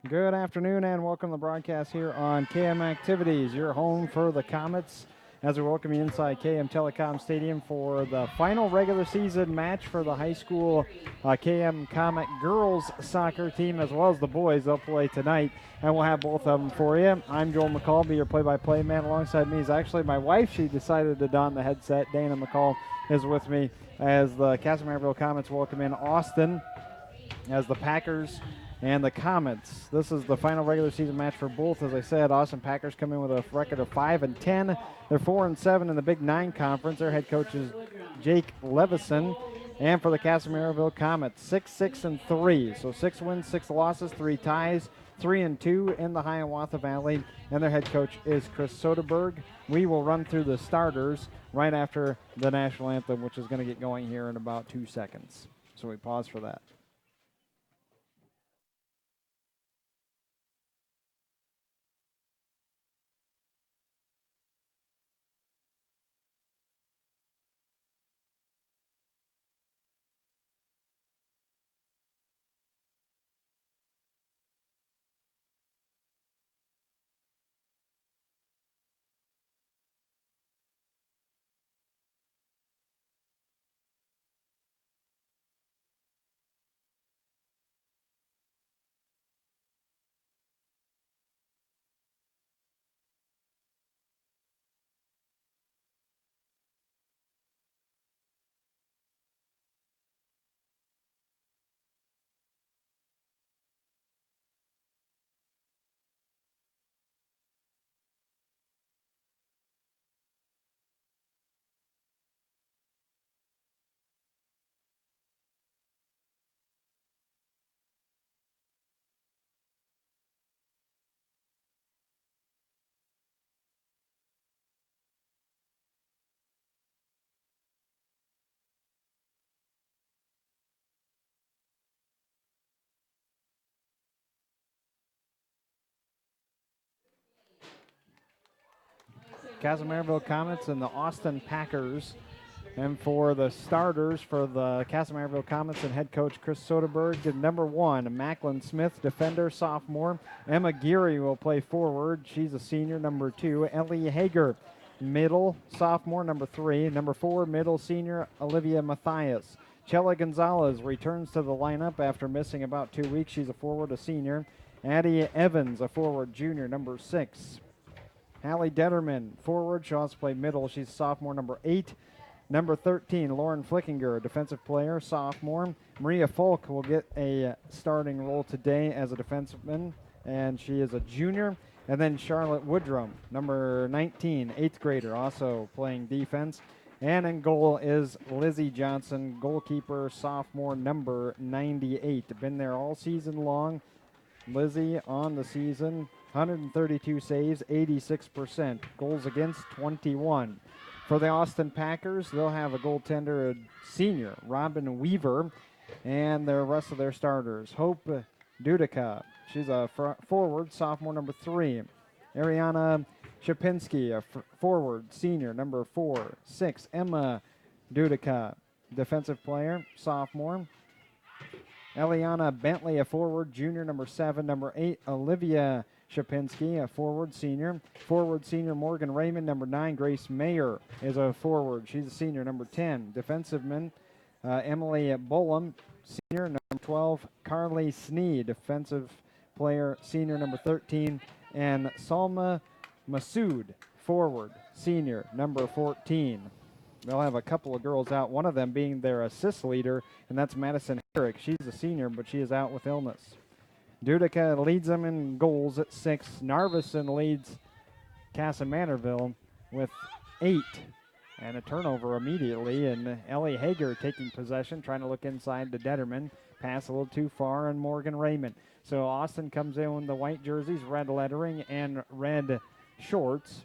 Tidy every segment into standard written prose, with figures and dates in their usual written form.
Good afternoon and welcome to the broadcast here on KM Activities, your home for the Komets, as we welcome you inside KM Telecom Stadium for the final regular season match for the high school KM Comet girls soccer team as well as the boys. They'll play tonight, and we'll have both of them for you. I'm Joel McCall, be your play-by-play man. Alongside me is actually my wife. She decided to don the headset. Dana McCall is with me as the Kasson Komets welcome in Austin as the Packers and the Komets. This is the final regular season match for both. As I said, Austin Packers come in with a record of 5-10. They're 4-7 in the Big 9 conference. Their head coach is Jake Levison. And for the Kasson Komets, 6-3. So 6 wins, 6 losses, 3 ties, 3-2 in the Hiawatha Valley. And their head coach is Chris Soderberg. We will run through the starters right after the national anthem, which is going to get going here in about 2 seconds. So we pause for that. Kasson Komets and the Austin Packers. And for the starters for the Kasson Komets and head coach Chris Soderberg, number 1, Macklin Smith, defender, sophomore. Emma Geary will play forward. She's a senior. Number 2, Ellie Hager, middle, sophomore. Number 3. Number 4, middle, senior, Olivia Mathias. Chella Gonzalez returns to the lineup after missing about 2 weeks. She's a forward, a senior. Addie Evans, a forward, junior, number 6. Hallie Detterman, forward. She'll also play middle. She's sophomore, number 8. Number 13, Lauren Flickinger, defensive player, sophomore. Maria Folk will get a starting role today as a defenseman, and she is a junior. And then Charlotte Woodrum, number 19, 8th grader, also playing defense. And in goal is Lizzie Johnson, goalkeeper, sophomore, number 98. Been there all season long. Lizzie on the season, 132 saves, 86%. Goals against, 21. For the Austin Packers, they'll have a goaltender, a senior, Robin Weaver, and the rest of their starters. Hope Dudica, she's a forward, sophomore, number 3. Ariana Shapinski, a forward, senior, number 4. 6, Emma Dudica, defensive player, sophomore. Eliana Bentley, a forward, junior, number 7. Number 8, Olivia Shapinski, a forward, senior. Forward, senior, Morgan Raymond. Number 9, Grace Mayer is a forward. She's a senior. Number 10, defensiveman, Emily Bullum, senior. Number 12, Carly Snee, defensive player, senior. Number 13, and Salma Masood, forward, senior. Number 14. They'll have a couple of girls out, one of them being their assist leader, and that's Madison Herrick. She's a senior, but she is out with illness. Dudica leads them in goals at 6. Narveson leads Mantorville with 8. And a turnover immediately, and Ellie Hager taking possession, trying to look inside to Detterman. Pass a little too far, and Morgan Raymond. So Austin comes in with the white jerseys, red lettering, and red shorts.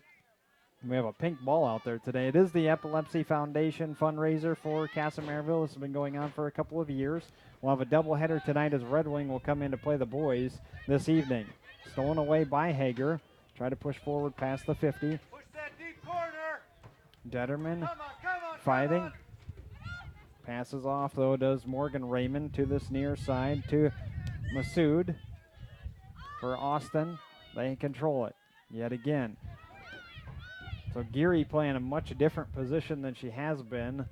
We have a pink ball out there today. It is the Epilepsy Foundation fundraiser for Kasson This has been going on for a couple of years. We'll have a doubleheader tonight as Red Wing will come in to play the boys this evening. Stolen away by Hager. Try to push forward past the 50. Push that deep corner. Detterman Come on, fighting. Passes off, though, does Morgan Raymond to this near side to Masood. for Austin. They control it yet again. So Geary playing a much different position than she has been.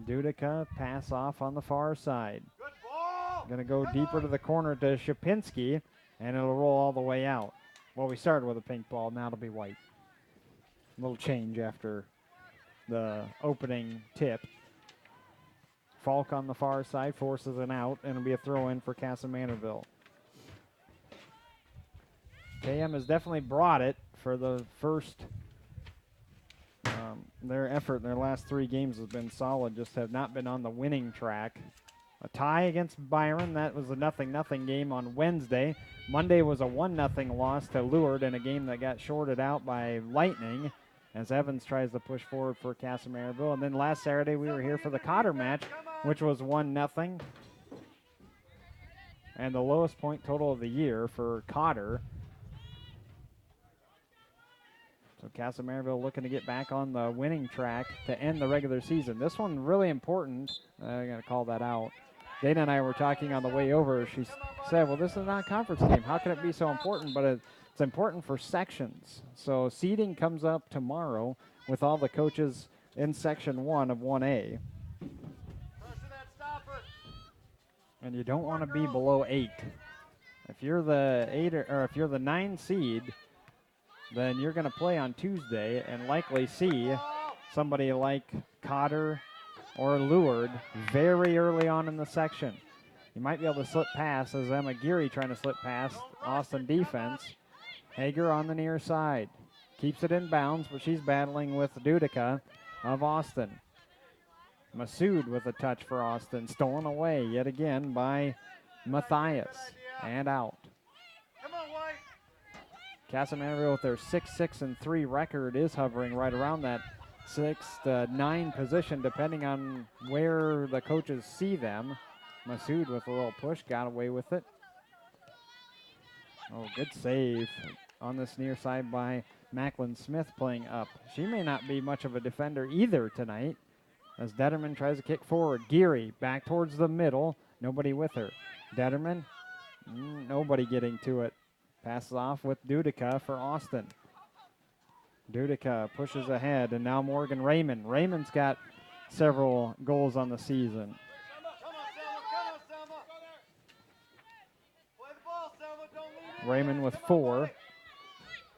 Dudica pass off on the far side. Going to go deeper to the corner to Shapinski, and it'll roll all the way out. Well, we started with a pink ball. Now it'll be white. A little change after the opening tip. Falk on the far side forces it out, and it'll be a throw-in for Kasson Mantorville. KM has definitely brought it for the first. Their effort in their last 3 games has been solid, just have not been on the winning track. A tie against Byron. That was a 0-0 game on Wednesday. Monday was a 1-0 loss to Leward in a game that got shorted out by Lightning as Evans tries to push forward for Kasson Mantorville. And then last Saturday we were here for the Cotter match, which was 1-0. And the lowest point total of the year for Cotter. So Kasson Mantorville looking to get back on the winning track to end the regular season. This one really important. I'm going to call that out. Dana and I were talking on the way over. She said, well, this is not a conference game. How can it be so important? But it's important for sections. So seeding comes up tomorrow with all the coaches in Section 1 of 1A. And you don't want to be below 8. If you're the 8 or if you're the 9 seed, then you're going to play on Tuesday and likely see somebody like Cotter or Leward very early on in the section. You might be able to slip past as Emma Geary trying to slip past Austin defense. Hager on the near side. Keeps it in bounds, but she's battling with Dudica of Austin. Masood with a touch for Austin. Stolen away yet again by Matthias. And out. Kasson Mantorville with their 6-6-3 record is hovering right around that 6 to 9 position, depending on where the coaches see them. Masood with a little push, got away with it. Oh, good save on this near side by Macklin Smith playing up. She may not be much of a defender either tonight as Detterman tries to kick forward. Geary back towards the middle, nobody with her. Detterman, nobody getting to it. Passes off with Dudica for Austin. Dudica pushes ahead, and now Morgan Raymond. Raymond's got several goals on the season. Raymond with 4.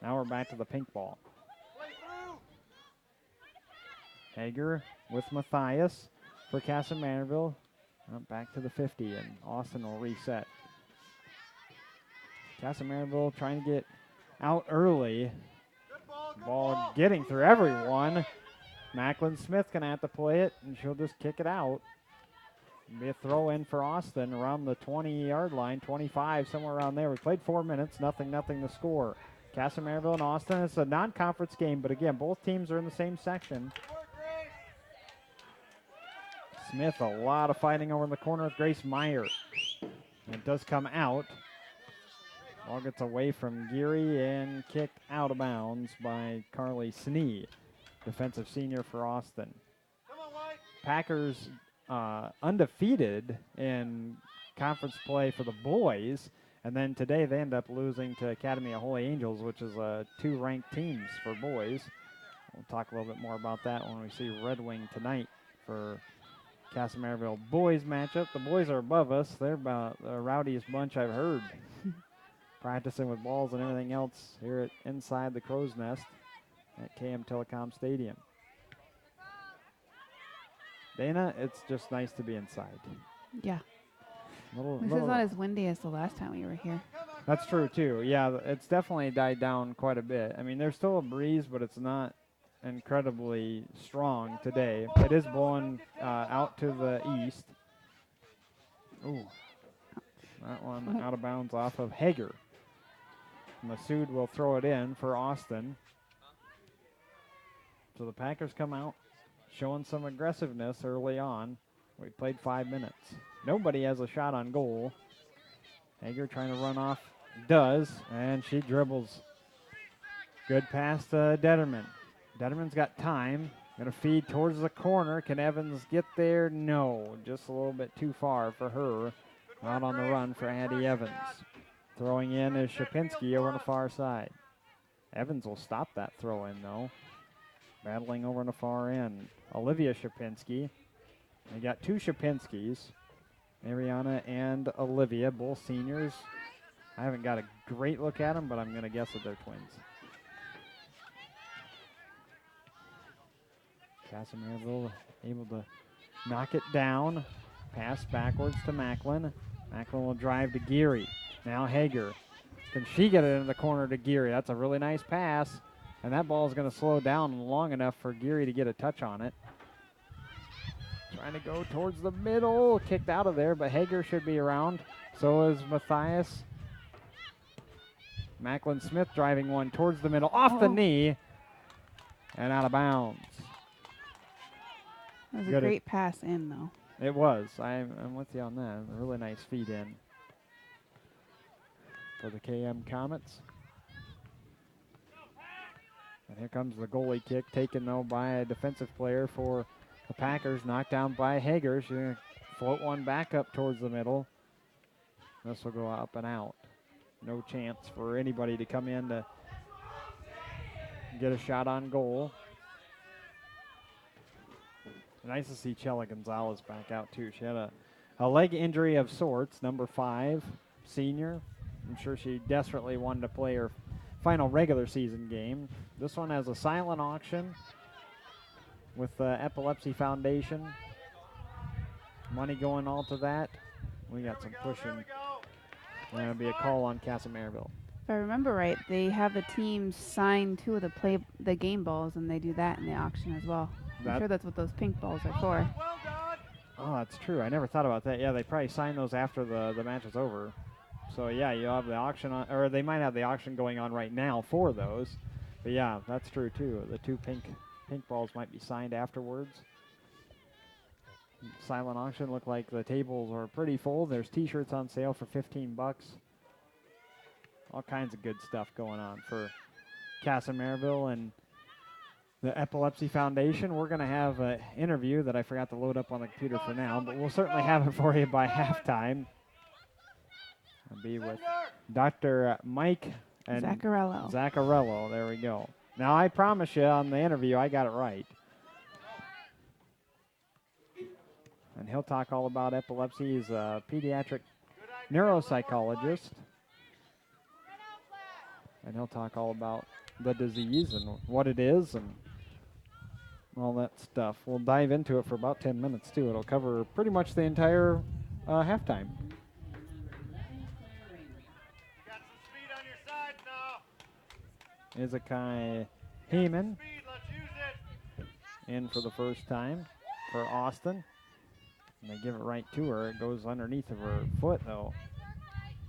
Now we're back to the pink ball. Hager with Matthias for Kasson Mantorville. Back to the 50, and Austin will reset. Kasson Mantorville trying to get out early. Ball getting through everyone. Macklin Smith going to have to play it, and she'll just kick it out. It'll be a throw in for Austin around the 20-yard line, 25, somewhere around there. We played 4 minutes, nothing to score. Kasson Mantorville and Austin, it's a non-conference game, but again, both teams are in the same section. Smith, a lot of fighting over in the corner with Grace Meyer. And it does come out. Ball gets away from Geary and kicked out of bounds by Carly Snee, defensive senior for Austin. Packers undefeated in conference play for the boys, and then today they end up losing to Academy of Holy Angels, which is 2 ranked teams for boys. We'll talk a little bit more about that when we see Red Wing tonight for Kasson Mantorville boys matchup. The boys are above us. They're about the rowdiest bunch I've heard. Practicing with balls and everything else here at inside the Crow's Nest at KM Telecom Stadium. Dana, it's just nice to be inside. Yeah. This is not as windy as the last time we were here. That's true, too. Yeah, it's definitely died down quite a bit. I mean, there's still a breeze, but it's not incredibly strong today. It is blowing out to the east. Ooh. That one out of bounds off of Hager. Masood will throw it in for Austin. So the Packers come out showing some aggressiveness early on. We played 5 minutes. Nobody has a shot on goal. Hager trying to run off. Does, and she dribbles. Good pass to Detterman. Detterman's got time. Going to feed towards the corner. Can Evans get there? No, just a little bit too far for her. Out on the run for Addie Evans. Throwing in is Shapinski over on the far side. Evans will stop that throw in, though. Battling over on the far end. Olivia Shapinski. They got two Shapinskis. Ariana and Olivia, both seniors. I haven't got a great look at them, but I'm going to guess that they're twins. Kasson able to knock it down. Pass backwards to Macklin. Macklin will drive to Geary. Now Hager. Can she get it in the corner to Geary? That's a really nice pass. And that ball is going to slow down long enough for Geary to get a touch on it. Trying to go towards the middle. Kicked out of there, but Hager should be around. So is Matthias. Macklin Smith driving one towards the middle. Off the knee. And out of bounds. That was a great pass in, though. It was. I'm with you on that. A really nice feed in for the KM Komets. And here comes the goalie kick, taken, though, by a defensive player for the Packers. Knocked down by Hager. She's going to float one back up towards the middle. This will go up and out. No chance for anybody to come in to get a shot on goal. Nice to see Chela Gonzalez back out, too. She had a leg injury of sorts, number 5, senior. I'm sure she desperately wanted to play her final regular season game. This one has a silent auction with the Epilepsy Foundation. Money going all to that. We got some pushing. That'll be a call on Kasson. If I remember right, they have the teams sign 2 of the game balls, and they do that in the auction as well. I'm sure that's what those pink balls are for. Oh, that's true. I never thought about that. Yeah, they probably sign those after the match is over. So, yeah, you'll have the auction on, or they might have the auction going on right now for those. But, yeah, that's true, too. The 2 pink balls might be signed afterwards. Silent auction. Look like the tables are pretty full. There's T-shirts on sale for $15. All kinds of good stuff going on for Kasson and the Epilepsy Foundation. We're going to have an interview that I forgot to load up on the computer for now, but we'll certainly have it for you by halftime. I'll be with Dr. Mike and Zaccarello. There we go. Now, I promise you on the interview, I got it right. And he'll talk all about epilepsy. He's a pediatric neuropsychologist. And he'll talk all about the disease and what it is and all that stuff. We'll dive into it for about 10 minutes, too. It'll cover pretty much the entire halftime. Izakai Heyman in for the first time for Austin. And they give it right to her. It goes underneath of her foot, though.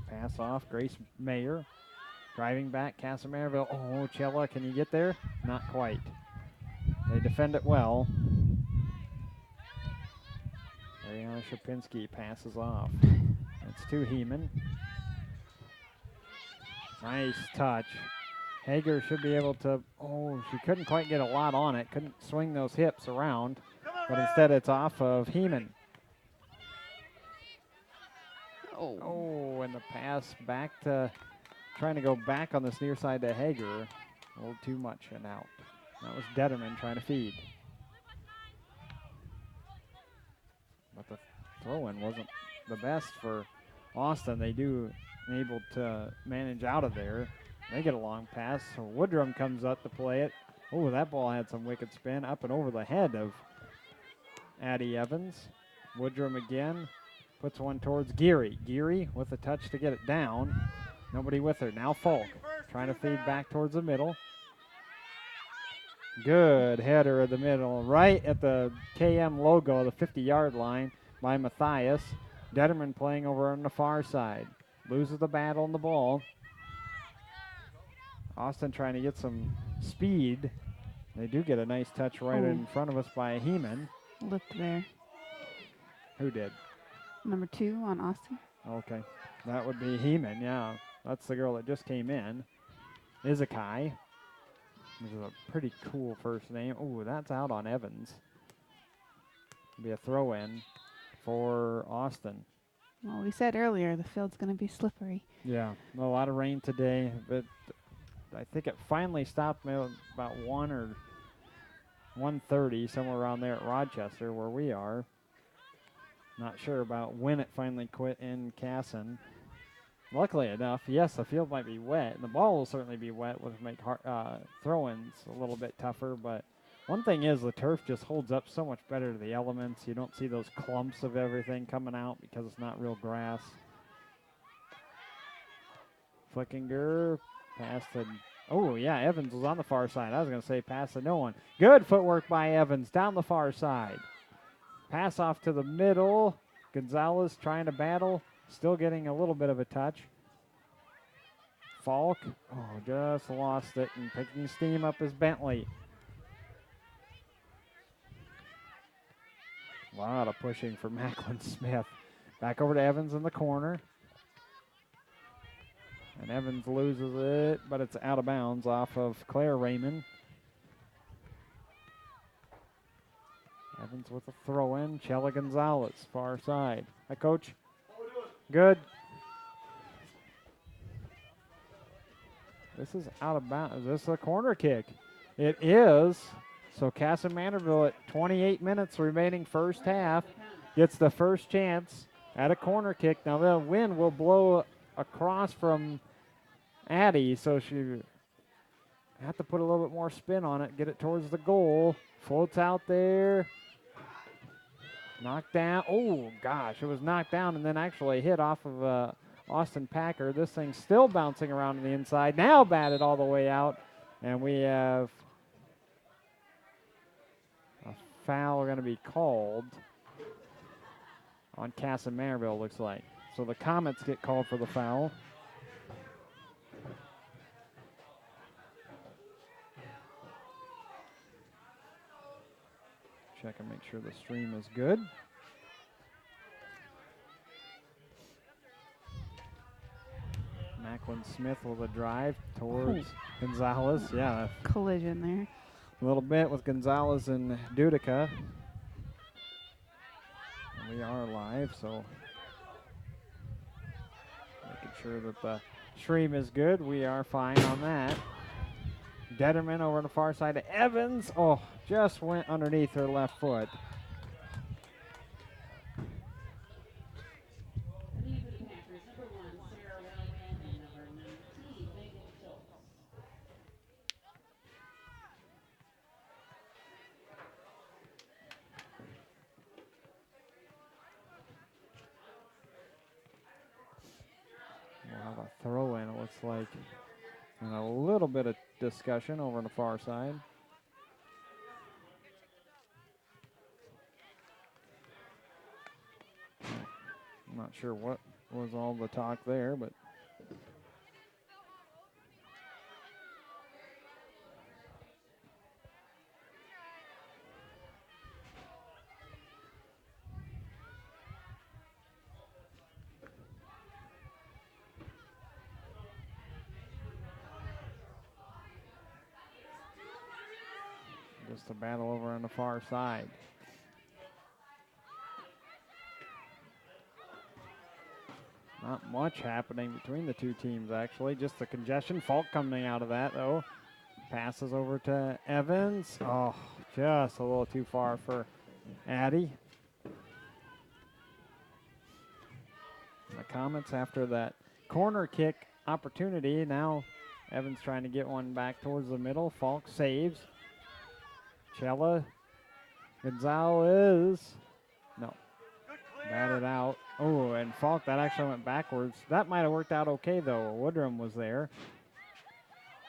Pass off. Grace Mayer driving back. Kasson. Oh, Chela, can you get there? Not quite. They defend it well. Ariana Shapinski passes off. It's to Heeman. Nice touch. Hager should be able to, she couldn't quite get a lot on it. Couldn't swing those hips around. But instead it's off of Heeman. And the pass back to, trying to go back on this near side to Hager. A little too much and out. That was Detterman trying to feed. But the throw-in wasn't the best for Austin. They do able to manage out of there. They get a long pass. So Woodrum comes up to play it. Oh, that ball had some wicked spin up and over the head of Addie Evans. Woodrum again puts one towards Geary. Geary with a touch to get it down. Nobody with her. Now Falk trying to feed back towards the middle. Good header of the middle, right at the KM logo, the 50-yard line by Matthias. Detterman playing over on the far side. Loses the battle on the ball. Austin trying to get some speed. They do get a nice touch right in front of us by Heeman. Looked there. Who did? Number 2 on Austin. Okay. That would be Heeman, yeah. That's the girl that just came in. Izakai. This is a pretty cool first name. Oh, that's out on Evans. Be a throw-in for Austin. Well, we said earlier the field's going to be slippery. Yeah, a lot of rain today, but I think it finally stopped about 1 or 1:30, somewhere around there at Rochester where we are. Not sure about when it finally quit in Kasson. Luckily enough, yes, the field might be wet, and the ball will certainly be wet, which make throw-ins a little bit tougher, but one thing is the turf just holds up so much better to the elements. You don't see those clumps of everything coming out because it's not real grass. Flickinger, pass to, oh yeah, Evans was on the far side. I was going to say pass to no one. Good footwork by Evans down the far side. Pass off to the middle. Gonzalez trying to battle, still getting a little bit of a touch. Falk, oh, just lost it, and picking steam up is Bentley. A lot of pushing for Macklin Smith. Back over to Evans in the corner. And Evans loses it, but it's out of bounds off of Claire Raymond. Evans with a throw-in. Chela Gonzalez, far side. Hi, Coach. Good. This is out of bounds. Is this a corner kick? It is. So Kasson Mantorville at 28 minutes remaining first half gets the first chance at a corner kick. Now the wind will blow across from Addie, so she have to put a little bit more spin on it, get it towards the goal. Floats out there. Knocked down. Oh, gosh, it was knocked down and then actually hit off of Austin Packer. This thing's still bouncing around on the inside. Now batted all the way out. And we have a foul going to be called on Kasson Mantorville, looks like. So the Komets get called for the foul. Check and make sure the stream is good. Macklin Smith with a drive towards Gonzalez. Yeah. Collision there. A little bit with Gonzalez and Dudica. And we are live, so making sure that the stream is good. We are fine on that. Detterman over on the far side to Evans. Oh, just went underneath her left foot. We'll have a throw in, it looks like. And a little bit of discussion over on the far side. I'm not sure what was all the talk there, but just a battle over on the far side. Not much happening between the two teams, actually. Just the congestion. Falk coming out of that, though. Passes over to Evans. Oh, just a little too far for Addie. The Komets after that corner kick opportunity. Now Evans trying to get one back towards the middle. Falk saves. Chela. Gonzalez. No. Batted out. Oh, and Falk, that actually went backwards. That might have worked out okay, though. Woodrum was there.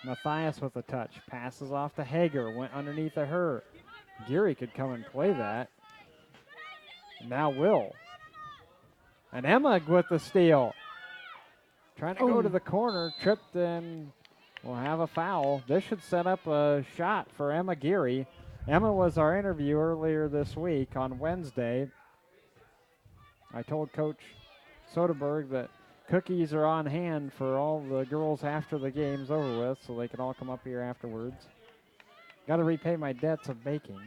Matthias with a touch. Passes off to Hager. Went underneath of her. Geary could come and play that. Now Will. And Emma with the steal. Trying to go to the corner. Tripped and will have a foul. This should set up a shot for Emma Geary. Emma was our interview earlier this week on Wednesday. I told Coach Soderberg that cookies are on hand for all the girls after the game's over with, so they can all come up here afterwards. Got to repay my debts of baking.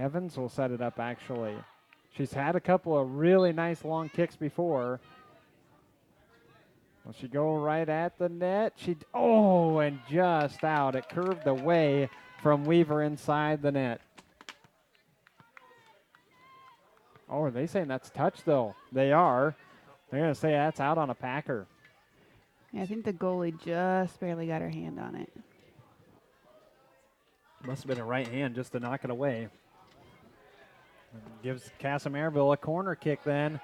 Evans will set it up, actually. She's had a couple of really nice long kicks before. Will she go right at the net? And just out. It curved away from Weaver inside the net. Oh, are they saying that's touch, though? They are. They're going to say that's out on a Packer. Yeah, I think the goalie just barely got her hand on it. Must have been a right hand just to knock it away. And gives Kasson a corner kick then.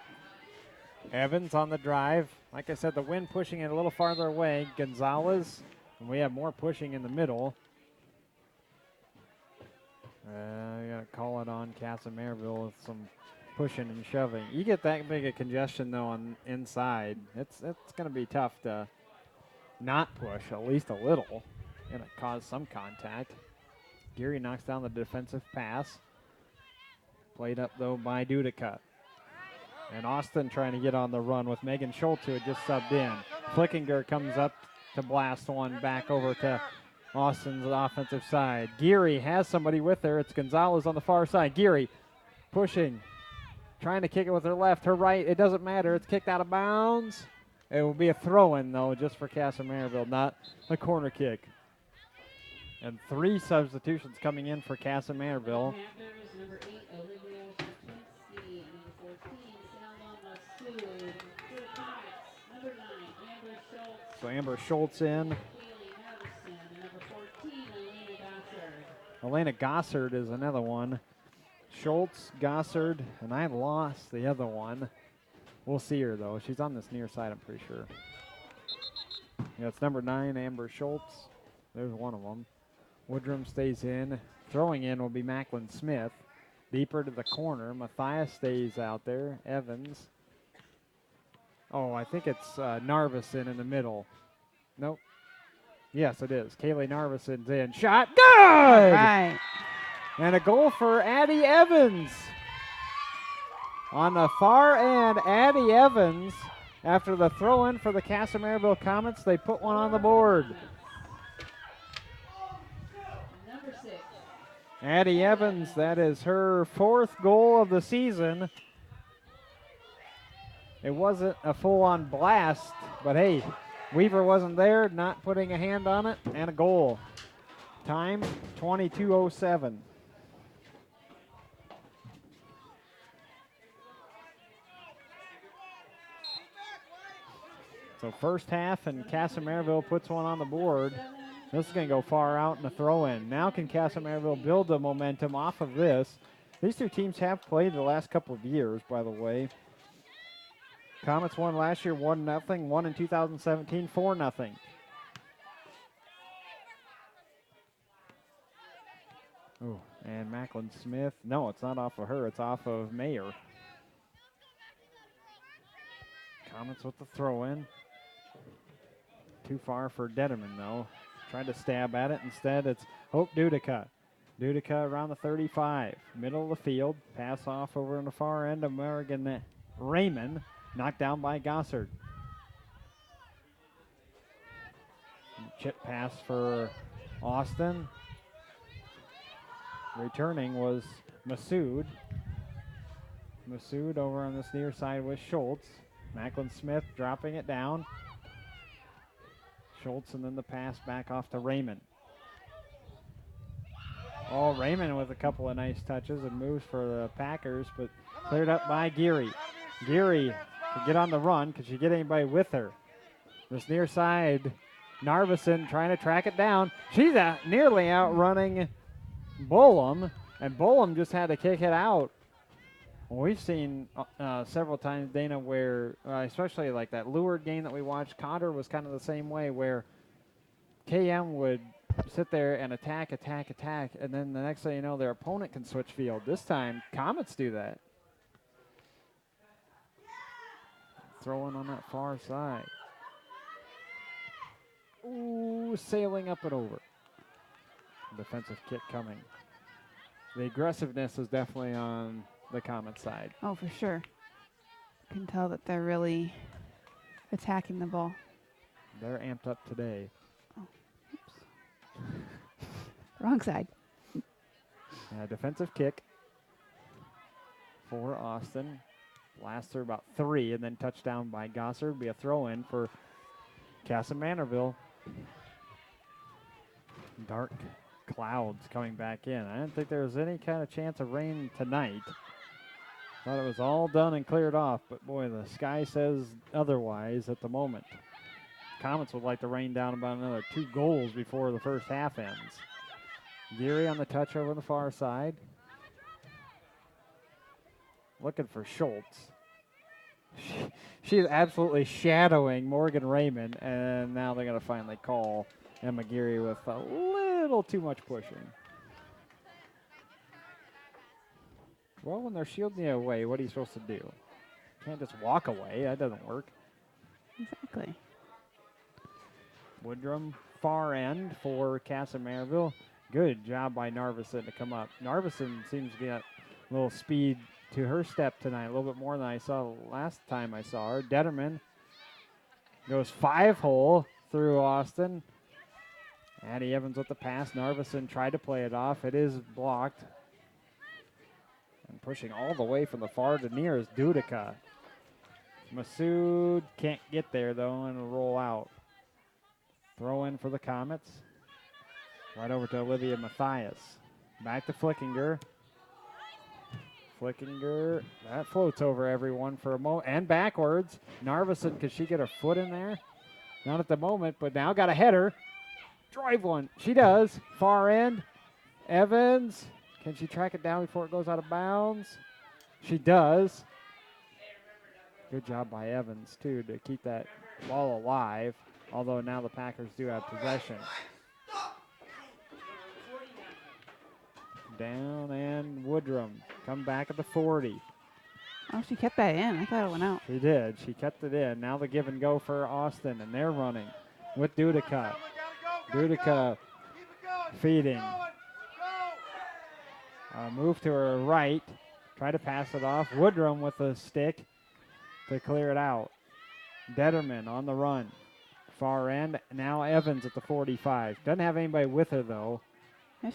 Evans on the drive. Like I said, the wind pushing it a little farther away. Gonzalez, and we have more pushing in the middle. You got to call it on Kasson with some pushing and shoving. You get that big a congestion, though, on inside. It's going to be tough to not push at least a little. Going to cause some contact. Geary knocks down the defensive pass. Played up, though, by Dudica. And Austin trying to get on the run with Megan Schultz, who had just subbed in. Flickinger comes up to blast one back over to Austin's offensive side. Geary has somebody with her. It's Gonzalez on the far side. Geary pushing, trying to kick it with her left. Her right, it doesn't matter. It's kicked out of bounds. It will be a throw-in, though, just for Kasson, not a corner kick. And 3 substitutions coming in for Kasson. So Amber Schultz in. Elena Gossard is another one. Schultz, Gossard, and I lost the other one. We'll see her, though. She's on this near side, I'm pretty sure. Yeah, it's number 9, Amber Schultz. There's one of them. Woodrum stays in. Throwing in will be Macklin Smith. Deeper to the corner. Matthias stays out there. Evans. Oh, I think it's Narveson in the middle. Nope. Yes, it is. Kaylee Narveson's in. Shot. Good! All right. And a goal for Addie Evans. On the far end, Addie Evans, after the throw-in for the Kasson Komets, they put one on the board. Addie Evans, that is her 4th goal of the season. It wasn't a full-on blast, but hey, Weaver wasn't there, not putting a hand on it, and a goal. Time, 22:07. So first half, and Kasson puts one on the board. This is going to go far out in the throw-in. Now can Kasson build the momentum off of this? These 2 teams have played the last couple of years, by the way. Komets won last year 1-0, won in 2017 4-0. Oh, and Macklin Smith. No, it's not off of her. It's off of Mayer. Komets with the throw-in. Too far for Detterman, though. Tried to stab at it. Instead, it's Hope Dudica. Dudica around the 35. Middle of the field. Pass off over on the far end of Morgan Raymond. Knocked down by Gossard. Chip pass for Austin. Returning was Masood. Masood over on this near side with Schultz. Macklin Smith dropping it down. Schultz, and then the pass back off to Raymond. Oh, Raymond with a couple of nice touches and moves for the Packers, but cleared up by Geary. Geary to get on the run. Could she get anybody with her? This near side, Narveson trying to track it down. She's nearly outrunning Bullum, and Bullum just had to kick it out. Well, we've seen several times, Dana, where especially like that Leward game that we watched, Cotter was kind of the same way, where KM would sit there and attack, and then the next thing you know, their opponent can switch field. This time, Komets do that. Throwing on that far side. Ooh, sailing up and over. Defensive kick coming. The aggressiveness is definitely on the Komets side. Oh, for sure. You can tell that they're really attacking the ball. They're amped up today. Oh, oops. Wrong side. Defensive kick. for Austin. Lasts through about 3, and then touchdown by Gosser. Be a throw-in for Kasson Mantorville. Dark clouds coming back in. I didn't think there was any kind of chance of rain tonight. Thought it was all done and cleared off, but boy, the sky says otherwise at the moment. Komets would like to rain down about another 2 goals before the first half ends. Geary on the touch over the far side. Looking for Schultz. She is absolutely shadowing Morgan Raymond, and now they're going to finally call Emma Geary with a little too much pushing. Well, when they're shielding you away, what are you supposed to do? Can't just walk away. That doesn't work. Exactly. Woodrum, far end for Kasson Mantorville. Good job by Narveson to come up. Narveson seems to get a little speed to her step tonight, a little bit more than I saw last time I saw her. Detterman goes 5-hole through Austin. Addie Evans with the pass. Narveson tried to play it off. It is blocked. And pushing all the way from the far to near is Dudica. Masood can't get there, though, and will roll out. Throw in for the Komets. Right over to Olivia Mathias. Back to Flickinger. Flickinger, that floats over everyone for a moment. And backwards. Narveson, could she get her foot in there? Not at the moment, but now got a header. Drive one. She does. Far end. Evans. Can she track it down before it goes out of bounds? She does. Good job by Evans, too, to keep that ball alive, although now the Packers do have possession. Down and Woodrum. Come back at the 40. Oh, she kept that in. I thought it went out. She did. She kept it in. Now the give and go for Austin, and they're running with Dudica. Dudica feeding. Move to her right. Try to pass it off. Woodrum with a stick to clear it out. Detterman on the run. Far end. Now Evans at the 45. Doesn't have anybody with her, though. Yeah,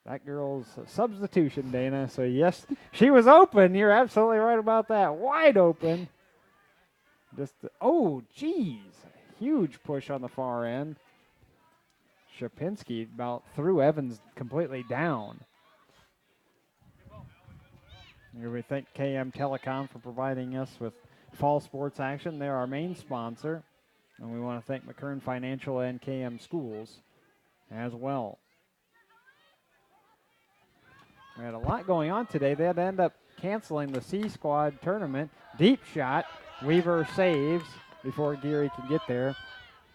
That girl's a substitution, Dana. So, yes, she was open. You're absolutely right about that. Wide open. Oh, geez. Huge push on the far end. Shapinski about threw Evans completely down. Here we thank KM Telecom for providing us with fall sports action. They're our main sponsor. And we want to thank McKern Financial and KM Schools as well. We had a lot going on today. They had to end up canceling the C Squad tournament. Deep shot. Weaver saves before Geary can get there.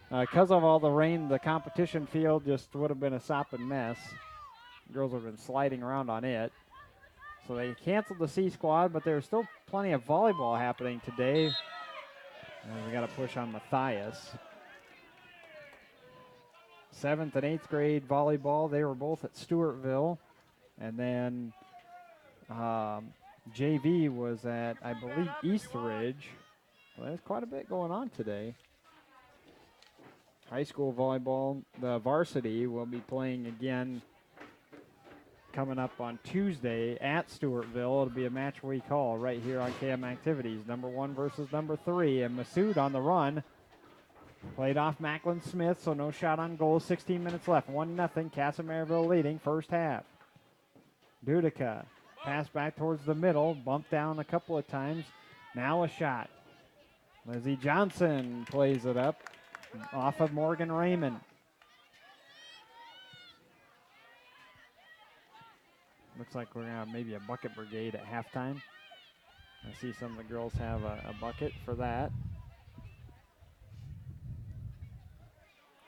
Because of all the rain, the competition field just would have been a sopping mess. Girls would have been sliding around on it. So they canceled the C Squad, but there's still plenty of volleyball happening today. And we got to push on Mathias. 7th and 8th grade volleyball, they were both at Stewartville. And then JV was at, I believe, Eastridge. Well, there's quite a bit going on today. High school volleyball, the varsity will be playing again coming up on Tuesday at Stewartville. It'll be a match we call right here on KM Activities. Number 1 versus number 3. And Masood on the run. Played off Macklin Smith, so no shot on goal. 16 minutes left. 1-0. Kasson Mantorville leading first half. Dudica. Pass back towards the middle. Bumped down a couple of times. Now a shot. Lizzie Johnson plays it up off of Morgan Raymond. Looks like we're going to have maybe a bucket brigade at halftime. I see some of the girls have a bucket for that.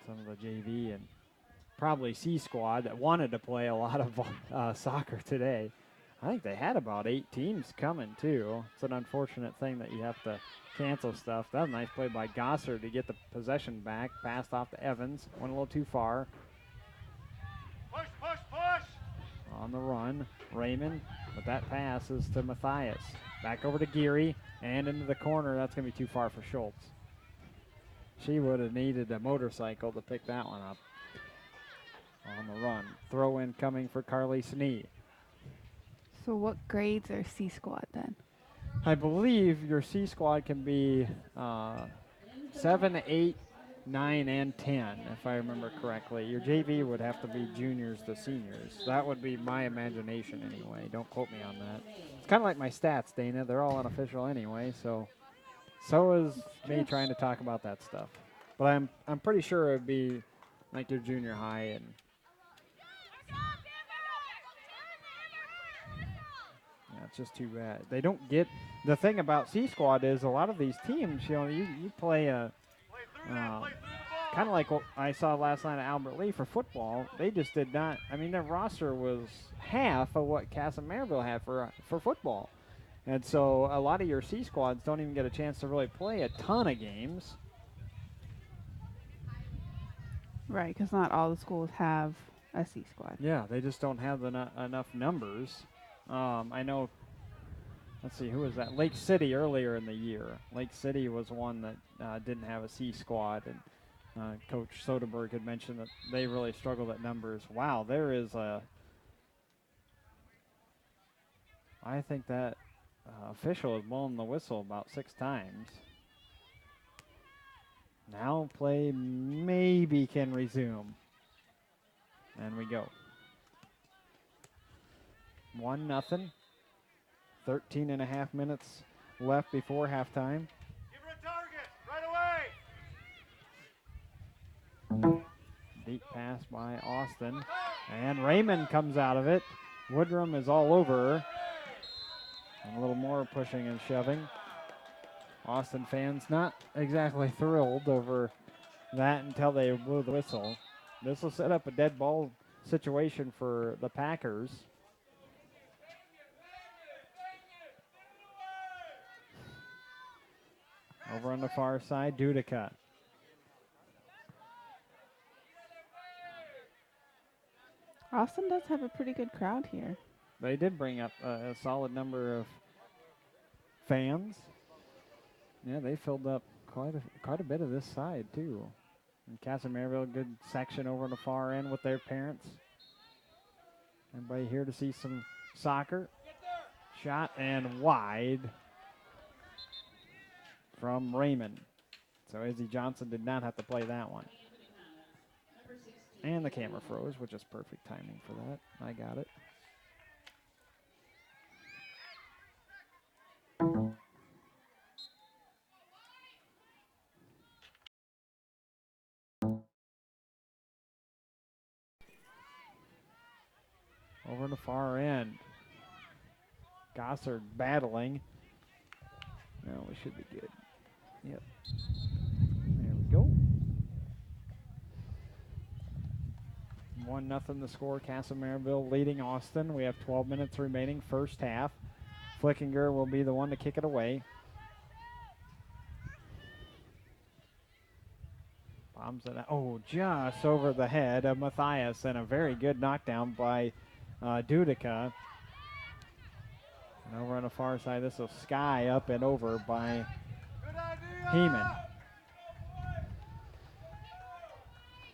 Some of the JV and probably C squad that wanted to play a lot of soccer today. I think they had about 8 teams coming, too. It's an unfortunate thing that you have to cancel stuff. That was a nice play by Gosser to get the possession back. Passed off to Evans. Went a little too far. Push, push, push! On the run, Raymond, but that pass is to Mathias. Back over to Geary, and into the corner. That's going to be too far for Schultz. She would have needed a motorcycle to pick that one up. On the run. Throw in coming for Carly Snee. So what grades are C squad then? I believe your C squad can be 7, 8, 9, and 10, if I remember correctly. Your JV would have to be juniors to seniors. That would be my imagination anyway. Don't quote me on that. It's kind of like my stats, Dana. They're all unofficial anyway, so is me trying to talk about that stuff. But I'm pretty sure it would be like your junior high and yeah, it's just too bad. They don't get the thing about C squad is a lot of these teams, you play a kind of like what I saw last night at Albert Lee for football. They just did not. I mean, their roster was half of what Kasson Mantorville had for football, and so a lot of your C squads don't even get a chance to really play a ton of games. Right, because not all the schools have a C squad. Yeah, they just don't have enough numbers. I know. Let's see, who was that? Lake City earlier in the year. Lake City was one that didn't have a C squad, and Coach Soderberg had mentioned that they really struggled at numbers. Wow, there is a. I think that official has blown the whistle about 6 times. Now play maybe can resume. And we go. 1-0. 13.5 minutes left before halftime. Give her a target right away. Deep pass by Austin. And Raymond comes out of it. Woodrum is all over her. And a little more pushing and shoving. Austin fans not exactly thrilled over that until they blew the whistle. This will set up a dead ball situation for the Packers. Over on the far side, Dudica. Austin does have a pretty good crowd here. They did bring up a solid number of fans. Yeah, they filled up quite a bit of this side too. And Kasson Mantorville, good section over on the far end with their parents. Everybody here to see some soccer. Shot and wide from Raymond. So Izzy Johnson did not have to play that one. And the camera froze, which is perfect timing for that. I got it. Over on the far end. Gossard battling. No, we should be good. Yep. There we go. 1-0 the score. Kasson Mantorville leading Austin. We have 12 minutes remaining, first half. Flickinger will be the one to kick it away. Bombs it out. Oh, just over the head of Matthias, and a very good knockdown by Dudica. And over on the far side, this is Sky up and over by Heeman.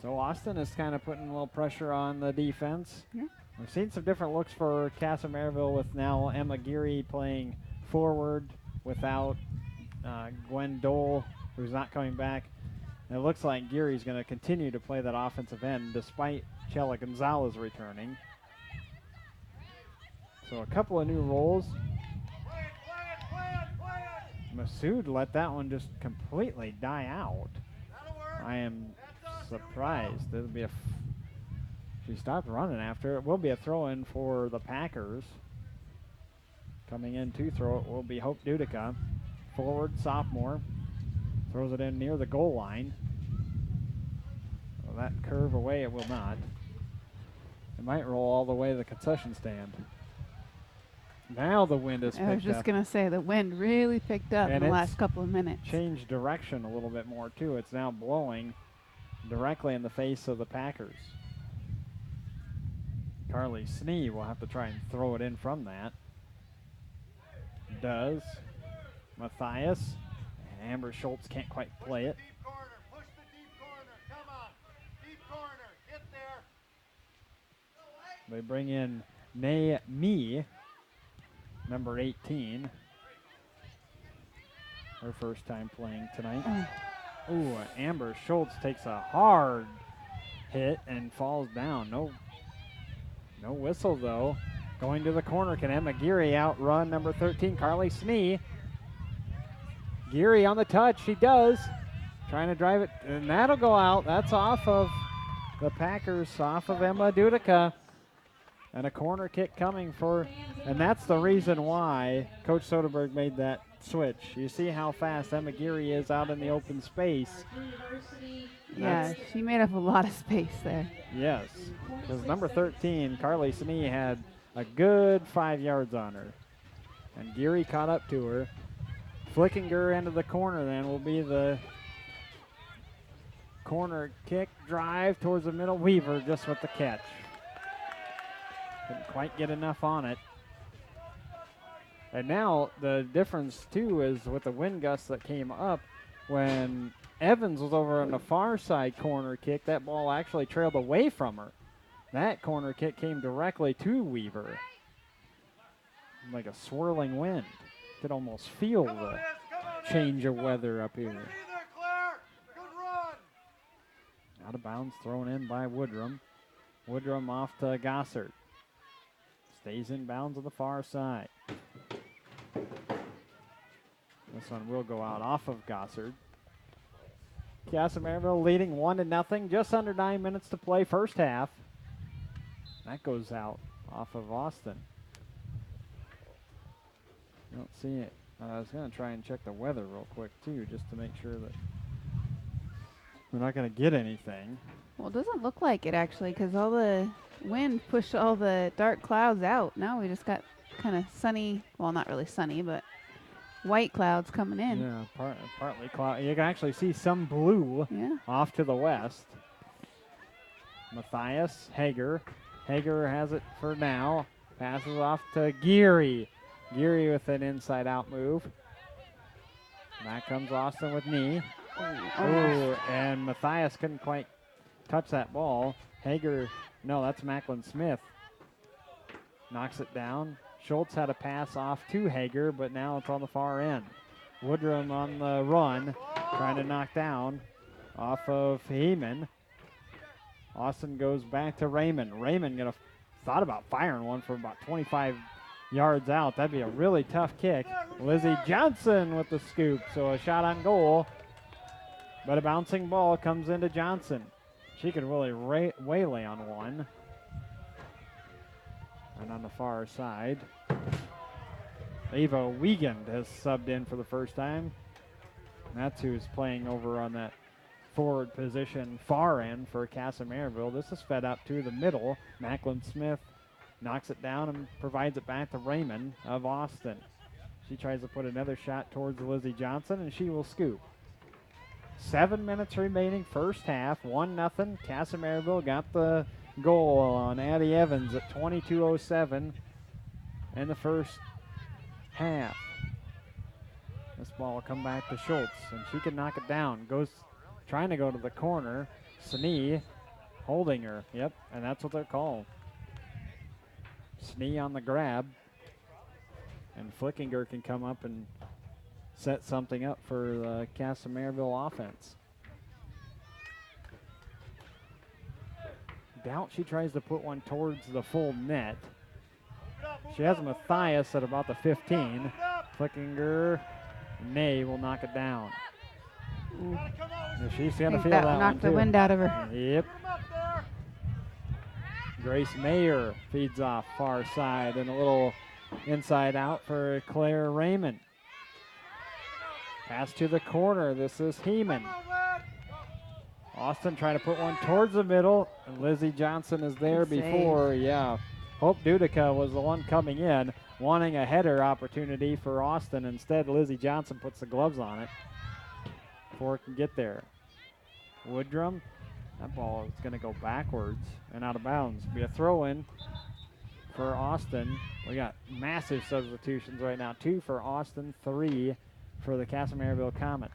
So Austin is kind of putting a little pressure on the defense. Yeah. We've seen some different looks for Kasson Mantorville with now Emma Geary playing forward without Gwen Dole, who's not coming back. And it looks like Geary's going to continue to play that offensive end despite Chela Gonzalez returning. So a couple of new roles. Masood let that one just completely die out. I am surprised. It'll be she stopped running after it. Will be a throw-in for the Packers. Coming in to throw it will be Hope Dudica. Forward, sophomore. Throws it in near the goal line. Will that curve away? It will not. It might roll all the way to the concession stand. Now the wind is picked up. I was just going to say, the wind really picked up in the last couple of minutes. Changed direction a little bit more, too. It's now blowing directly in the face of the Packers. Carly Snee will have to try and throw it in from that. Does. Matthias. Amber Schultz can't quite play it. Deep corner. Push the deep corner. Come on. Deep corner. Get there. They bring in Nay Me number 18. Her first time playing tonight. Ooh, Amber Schultz takes a hard hit and falls down. No whistle, though. Going to the corner. Can Emma Geary outrun number 13, Carly Snee? Geary on the touch. She does. Trying to drive it, and that'll go out. That's off of the Packers, off of Emma Dudica. And a corner kick coming for, and that's the reason why Coach Soderberg made that switch. You see how fast Emma Geary is out in the open space. Yeah, she made up a lot of space there. Yes, because number 13, Carly Snee, had a good 5 yards on her. And Geary caught up to her. Flicking her into the corner then will be the corner kick drive towards the middle. Weaver just with the catch. Couldn't quite get enough on it. And now the difference too is with the wind gust that came up when Evans was over on the far side corner kick, that ball actually trailed away from her. That corner kick came directly to Weaver. Like a swirling wind. Could almost feel the change of weather up here. Out of bounds, thrown in by Woodrum. Woodrum off to Gossard. Stays in bounds on the far side. This one will go out off of Gossard. Kasson Mantorville leading 1-0, just under 9 minutes to play, first half. That goes out off of Austin. I don't see it. I was going to try and check the weather real quick, too, just to make sure that we're not going to get anything. Well, it doesn't look like it, actually, because all the wind pushed all the dark clouds out. Now we just got kind of sunny, well, not really sunny, but white clouds coming in. Yeah, partly cloud. You can actually see some blue off to the west. Matthias, Hager. Hager has it for now. Passes off to Geary. Geary with an inside-out move. Back comes Austin with knee. Ooh, and Matthias couldn't quite touch that ball. Hager, no, that's Macklin Smith. Knocks it down. Schultz had a pass off to Hager, but now it's on the far end. Woodrum on the run, trying to knock down off of Heeman. Austin goes back to Raymond. Raymond thought about firing one from about 25 yards out. That'd be a really tough kick. Lizzie Johnson with the scoop, so a shot on goal. But a bouncing ball comes into Johnson. She could really waylay on one. And on the far side, Ava Wiegand has subbed in for the first time. That's who's playing over on that forward position, far end for Kasson Mantorville. This is fed up to the middle. Macklin Smith knocks it down and provides it back to Raymond of Austin. She tries to put another shot towards Lizzie Johnson, and she will scoop. 7 minutes remaining, first half, 1-0. Kasson Mantorville got the goal on Addie Evans at 22:07 in the first half. This ball will come back to Schultz, and she can knock it down. Goes trying to go to the corner. Snee holding her. Yep, and that's what they're called. Snee on the grab. And Flickinger can come up and set something up for the Kasson Mantorville offense. Doubt she tries to put one towards the full net. She has Matthias at about the 15. Flickinger, Nay will knock it down. She's going to feel that one knocked too. the wind out of her. Yep. Grace Mayer feeds off far side and a little inside out for Claire Raymond. Pass to the corner. This is Heeman. Austin trying to put one towards the middle, and Lizzie Johnson is there before. Yeah. Hope Dudica was the one coming in, wanting a header opportunity for Austin. Instead, Lizzie Johnson puts the gloves on it before it can get there. Woodrum, that ball is going to go backwards and out of bounds. Be a throw-in for Austin. We got massive substitutions right now. 2 for Austin, 3 for the Kasson Mantorville Komets.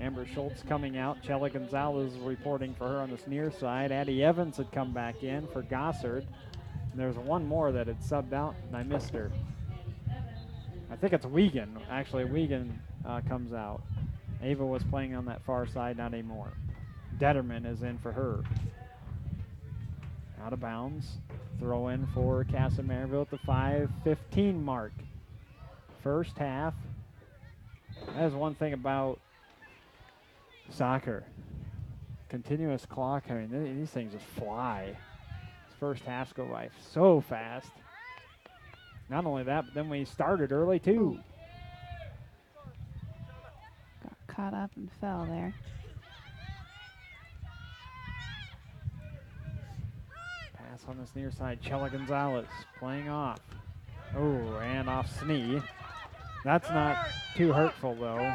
Amber Schultz coming out. Chella Gonzalez reporting for her on this near side. Addie Evans had come back in for Gossard. And there's one more that had subbed out, and I missed her. I think it's Wiegand. Actually, Wiegand comes out. Ava was playing on that far side, not anymore. Detterman is in for her. Out of bounds. Throw in for Kasson Mantorville at the 5:15 mark. First half. That is one thing about soccer. Continuous clock. I mean, these things just fly. These first halves go by so fast. Not only that, but then we started early too. Got caught up and fell there. Pass on this near side. Chela Gonzalez playing off. Oh, and off Snee. That's not too hurtful though.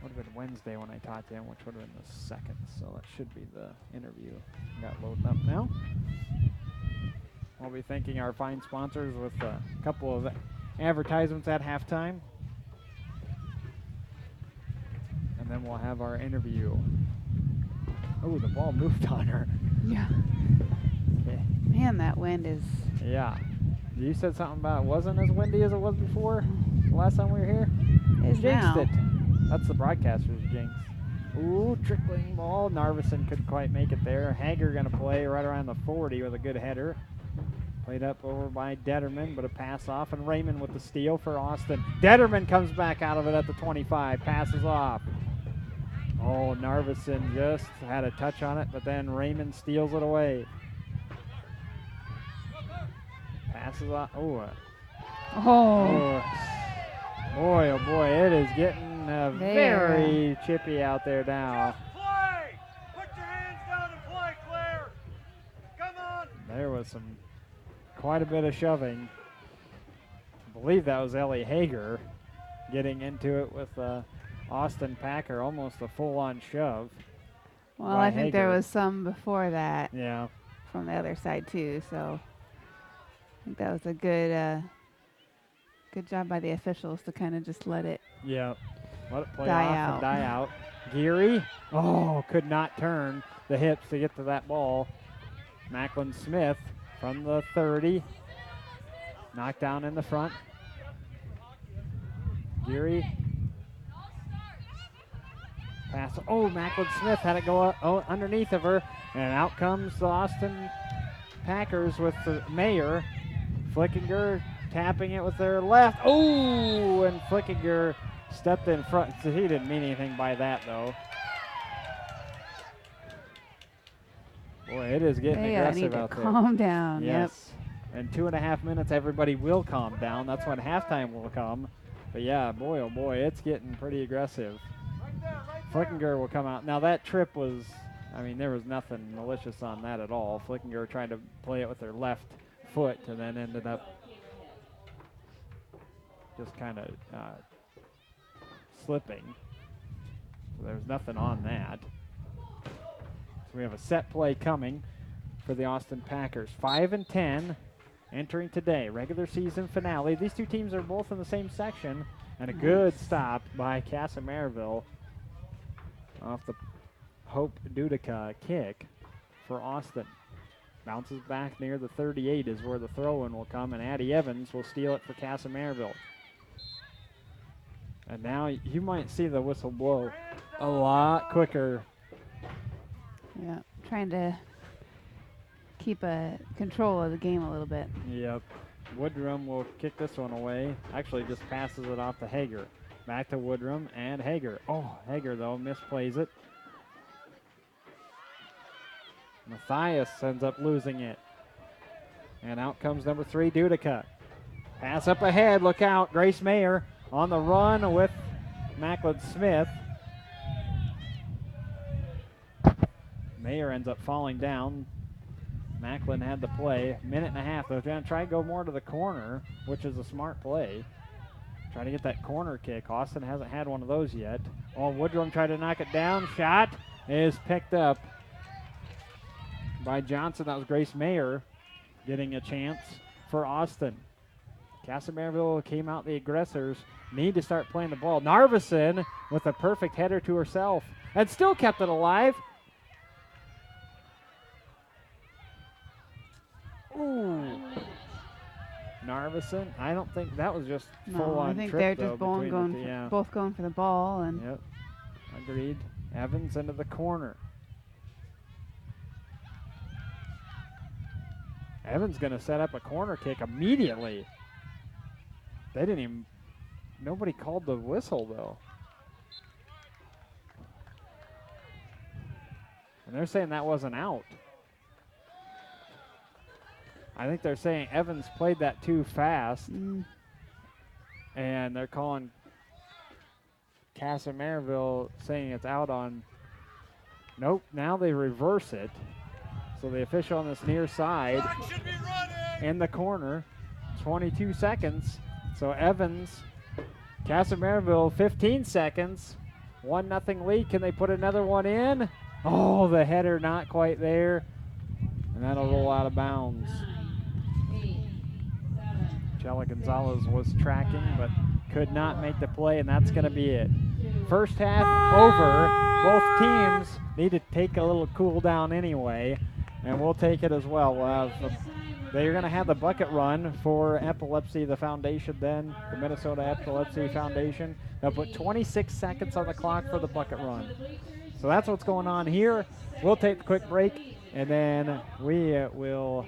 Would have been Wednesday when I taught them, which would have been the 2nd. So that should be the interview. Got loading up now. We'll be thanking our fine sponsors with a couple of advertisements at halftime. And then we'll have our interview. Oh, the ball moved on her. Yeah. Okay. Man, that wind is. Yeah. You said something about it wasn't as windy as it was before the last time we were here? Is Jinxed now. it. That's the broadcaster's jinx. Ooh, trickling ball. Narvison couldn't quite make it there. Hager going to play right around the 40 with a good header. Played up over by Detterman, but a pass off, and Raymond with the steal for Austin. Detterman comes back out of it at the 25, passes off. Oh, Narvison just had a touch on it, but then Raymond steals it away. Passes off. Oh, Oh. boy, oh boy, it is getting There. very chippy out there now. Just play! Put your hands down and play, Claire! Come on! There was quite a bit of shoving. I believe that was Ellie Hager getting into it with Austin Packer, almost a full-on shove. Well, by I think there Hager. was some before that Yeah. from the other side too. So I think that was a good job by the officials to kind of just let it. Yeah. Let it play Die off out. and die out. Geary, could not turn the hips to get to that ball. Macklin Smith from the 30. Knocked down in the front. Geary. Pass. Oh, Macklin Smith had it go underneath of her. And out comes the Austin Packers with the Mayer. Flickinger tapping it with their left. Oh, and Flickinger stepped in front. So he didn't mean anything by that, though. Boy, it is getting They aggressive need to out there. calm down. Yes. In 2.5 minutes, everybody will calm down. That's when halftime will come. But yeah, boy, oh boy, it's getting pretty aggressive. Right there, right there! Flickinger will come out. Now that trip was, I mean, there was nothing malicious on that at all. Flickinger tried to play it with her left foot and then ended up just kind of slipping. So there's nothing on that. So we have a set play coming for the Austin Packers. 5-10 entering today. Regular season finale. These two teams are both in the same section. And a good stop by Kasson Mantorville off the Hope Dudica kick for Austin. Bounces back near the 38 is where the throw-in will come, and Addie Evans will steal it for Kasson Mantorville. And now you might see the whistle blow a lot quicker. Yeah, trying to keep a control of the game a little bit. Yep. Woodrum will kick this one away. Actually just passes it off to Hager. Back to Woodrum and Hager. Oh, Hager, though, misplays it. Matthias ends up losing it. And out comes number 3, Dudica. Pass up ahead. Look out. Grace Mayer on the run with Macklin Smith. Mayer ends up falling down. Macklin had the play. 1.5 minutes. They're going to try and go more to the corner, which is a smart play. Try to get that corner kick. Austin hasn't had one of those yet. Oh, Woodrum tried to knock it down. Shot is picked up by Johnson. That was Grace Mayer getting a chance for Austin. Kasson Mantorville came out the aggressors. Need to start playing the ball. Narvison with a perfect header to herself and still kept it alive. Ooh, Narvison. I don't think that was just No, full-on I think trip, they're though, just both between going, the two. Yeah. both going for the ball. And Yep. Agreed. Evans into the corner. Evans going to set up a corner kick immediately. They didn't even, nobody called the whistle, though. And they're saying that wasn't out. I think they're saying Evans played that too fast. And they're calling Kasson Mantorville saying it's out on. Nope, now they reverse it. So the official on this near side in the corner, 22 seconds. So Evans, Kasson Mantorville, 15 seconds. 1-0 lead. Can they put another one in? Oh, the header not quite there. And that'll roll out of bounds. Chela Gonzalez was tracking, but could not make the play, and that's going to be it. First half over. Both teams need to take a little cool down anyway, and we'll take it as well. We'll have they're going to have the bucket run for Epilepsy, the foundation then, the Minnesota Epilepsy Foundation. They'll put 26 seconds on the clock for the bucket run. So that's what's going on here. We'll take a quick break, and then we will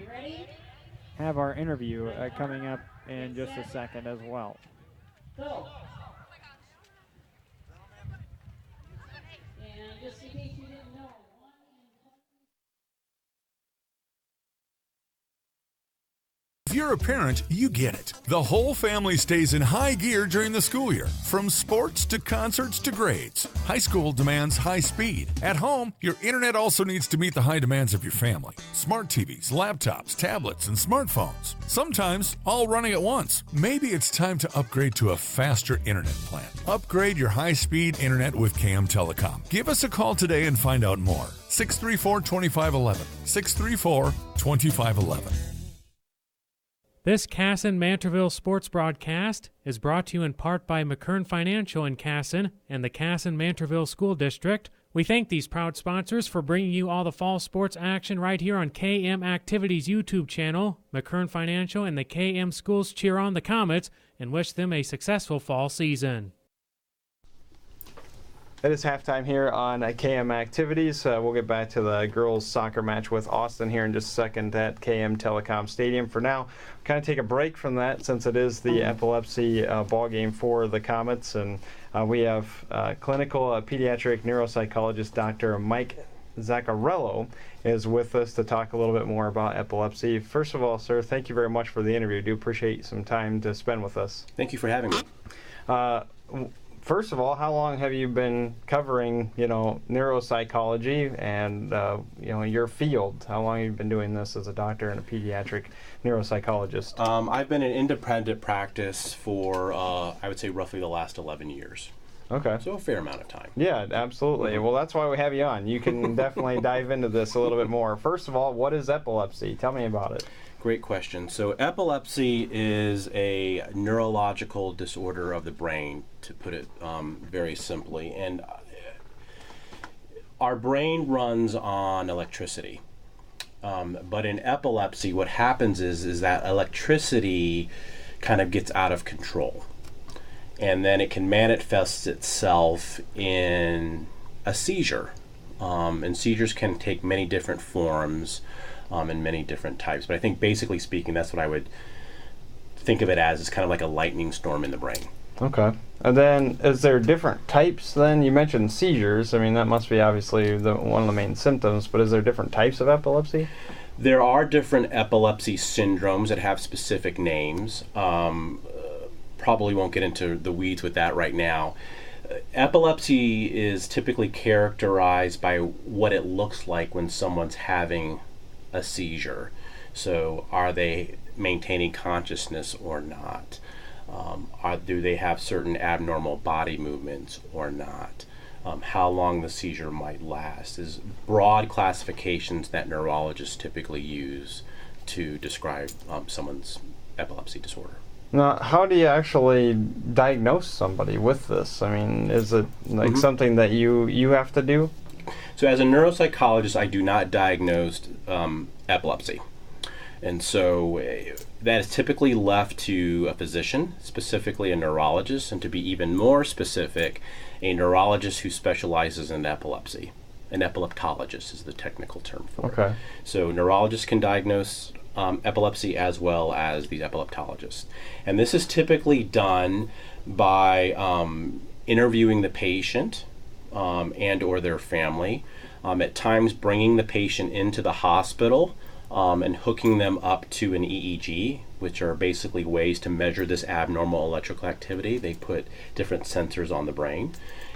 have our interview coming up in just a second as well. If you're a parent, you get it. The whole family stays in high gear during the school year. From sports to concerts to grades. High school demands high speed. At home, your internet also needs to meet the high demands of your family. Smart TVs, laptops, tablets, and smartphones. Sometimes all running at once. Maybe it's time to upgrade to a faster internet plan. Upgrade your high-speed internet with KM Telecom. Give us a call today and find out more. 634-2511. 634-2511. This Kasson Mantorville sports broadcast is brought to you in part by McKern Financial in Kasson and the Kasson Mantorville School District. We thank these proud sponsors for bringing you all the fall sports action right here on KM Activities YouTube channel. McKern Financial and the KM schools cheer on the Komets and wish them a successful fall season. It is halftime here on KM Activities. We'll get back to the girls' soccer match with Austin here in just a second at KM Telecom Stadium. For now, kind of take a break from that since it is the epilepsy ball game for the Komets, and we have clinical pediatric neuropsychologist Dr. Mike Zaccarello is with us to talk a little bit more about epilepsy. First of all, sir, thank you very much for the interview. I do appreciate some time to spend with us. Thank you for having me. First of all, how long have you been covering, neuropsychology and, your field? How long have you been doing this as a doctor and a pediatric neuropsychologist? I've been in independent practice for, I would say, roughly the last 11 years. Okay. So a fair amount of time. Yeah, absolutely. Well, that's why we have you on. You can definitely dive into this a little bit more. First of all, what is epilepsy? Tell me about it. Great question. So epilepsy is a neurological disorder of the brain, to put it very simply. And our brain runs on electricity. But in epilepsy, what happens is that electricity kind of gets out of control. And then it can manifest itself in a seizure. And seizures can take many different forms. In many different types. But I think basically speaking, that's what I would think of it as. It's kind of like a lightning storm in the brain. Okay. And then is there different types then? You mentioned seizures. I mean, that must be obviously one of the main symptoms, but is there different types of epilepsy? There are different epilepsy syndromes that have specific names. Probably won't get into the weeds with that right now. Epilepsy is typically characterized by what it looks like when someone's having a seizure. So are they maintaining consciousness or not? Do they have certain abnormal body movements or not? How long the seizure might last is broad classifications that neurologists typically use to describe someone's epilepsy disorder. Now, how do you actually diagnose somebody with this? I mean, is it like something that you have to do? So as a neuropsychologist, I do not diagnose epilepsy. And so that is typically left to a physician, specifically a neurologist, and to be even more specific, a neurologist who specializes in epilepsy. An epileptologist is the technical term for it. Okay. So neurologists can diagnose epilepsy as well as the epileptologist. And this is typically done by interviewing the patient and or their family, at times bringing the patient into the hospital and hooking them up to an EEG, which are basically ways to measure this abnormal electrical activity. They put different sensors on the brain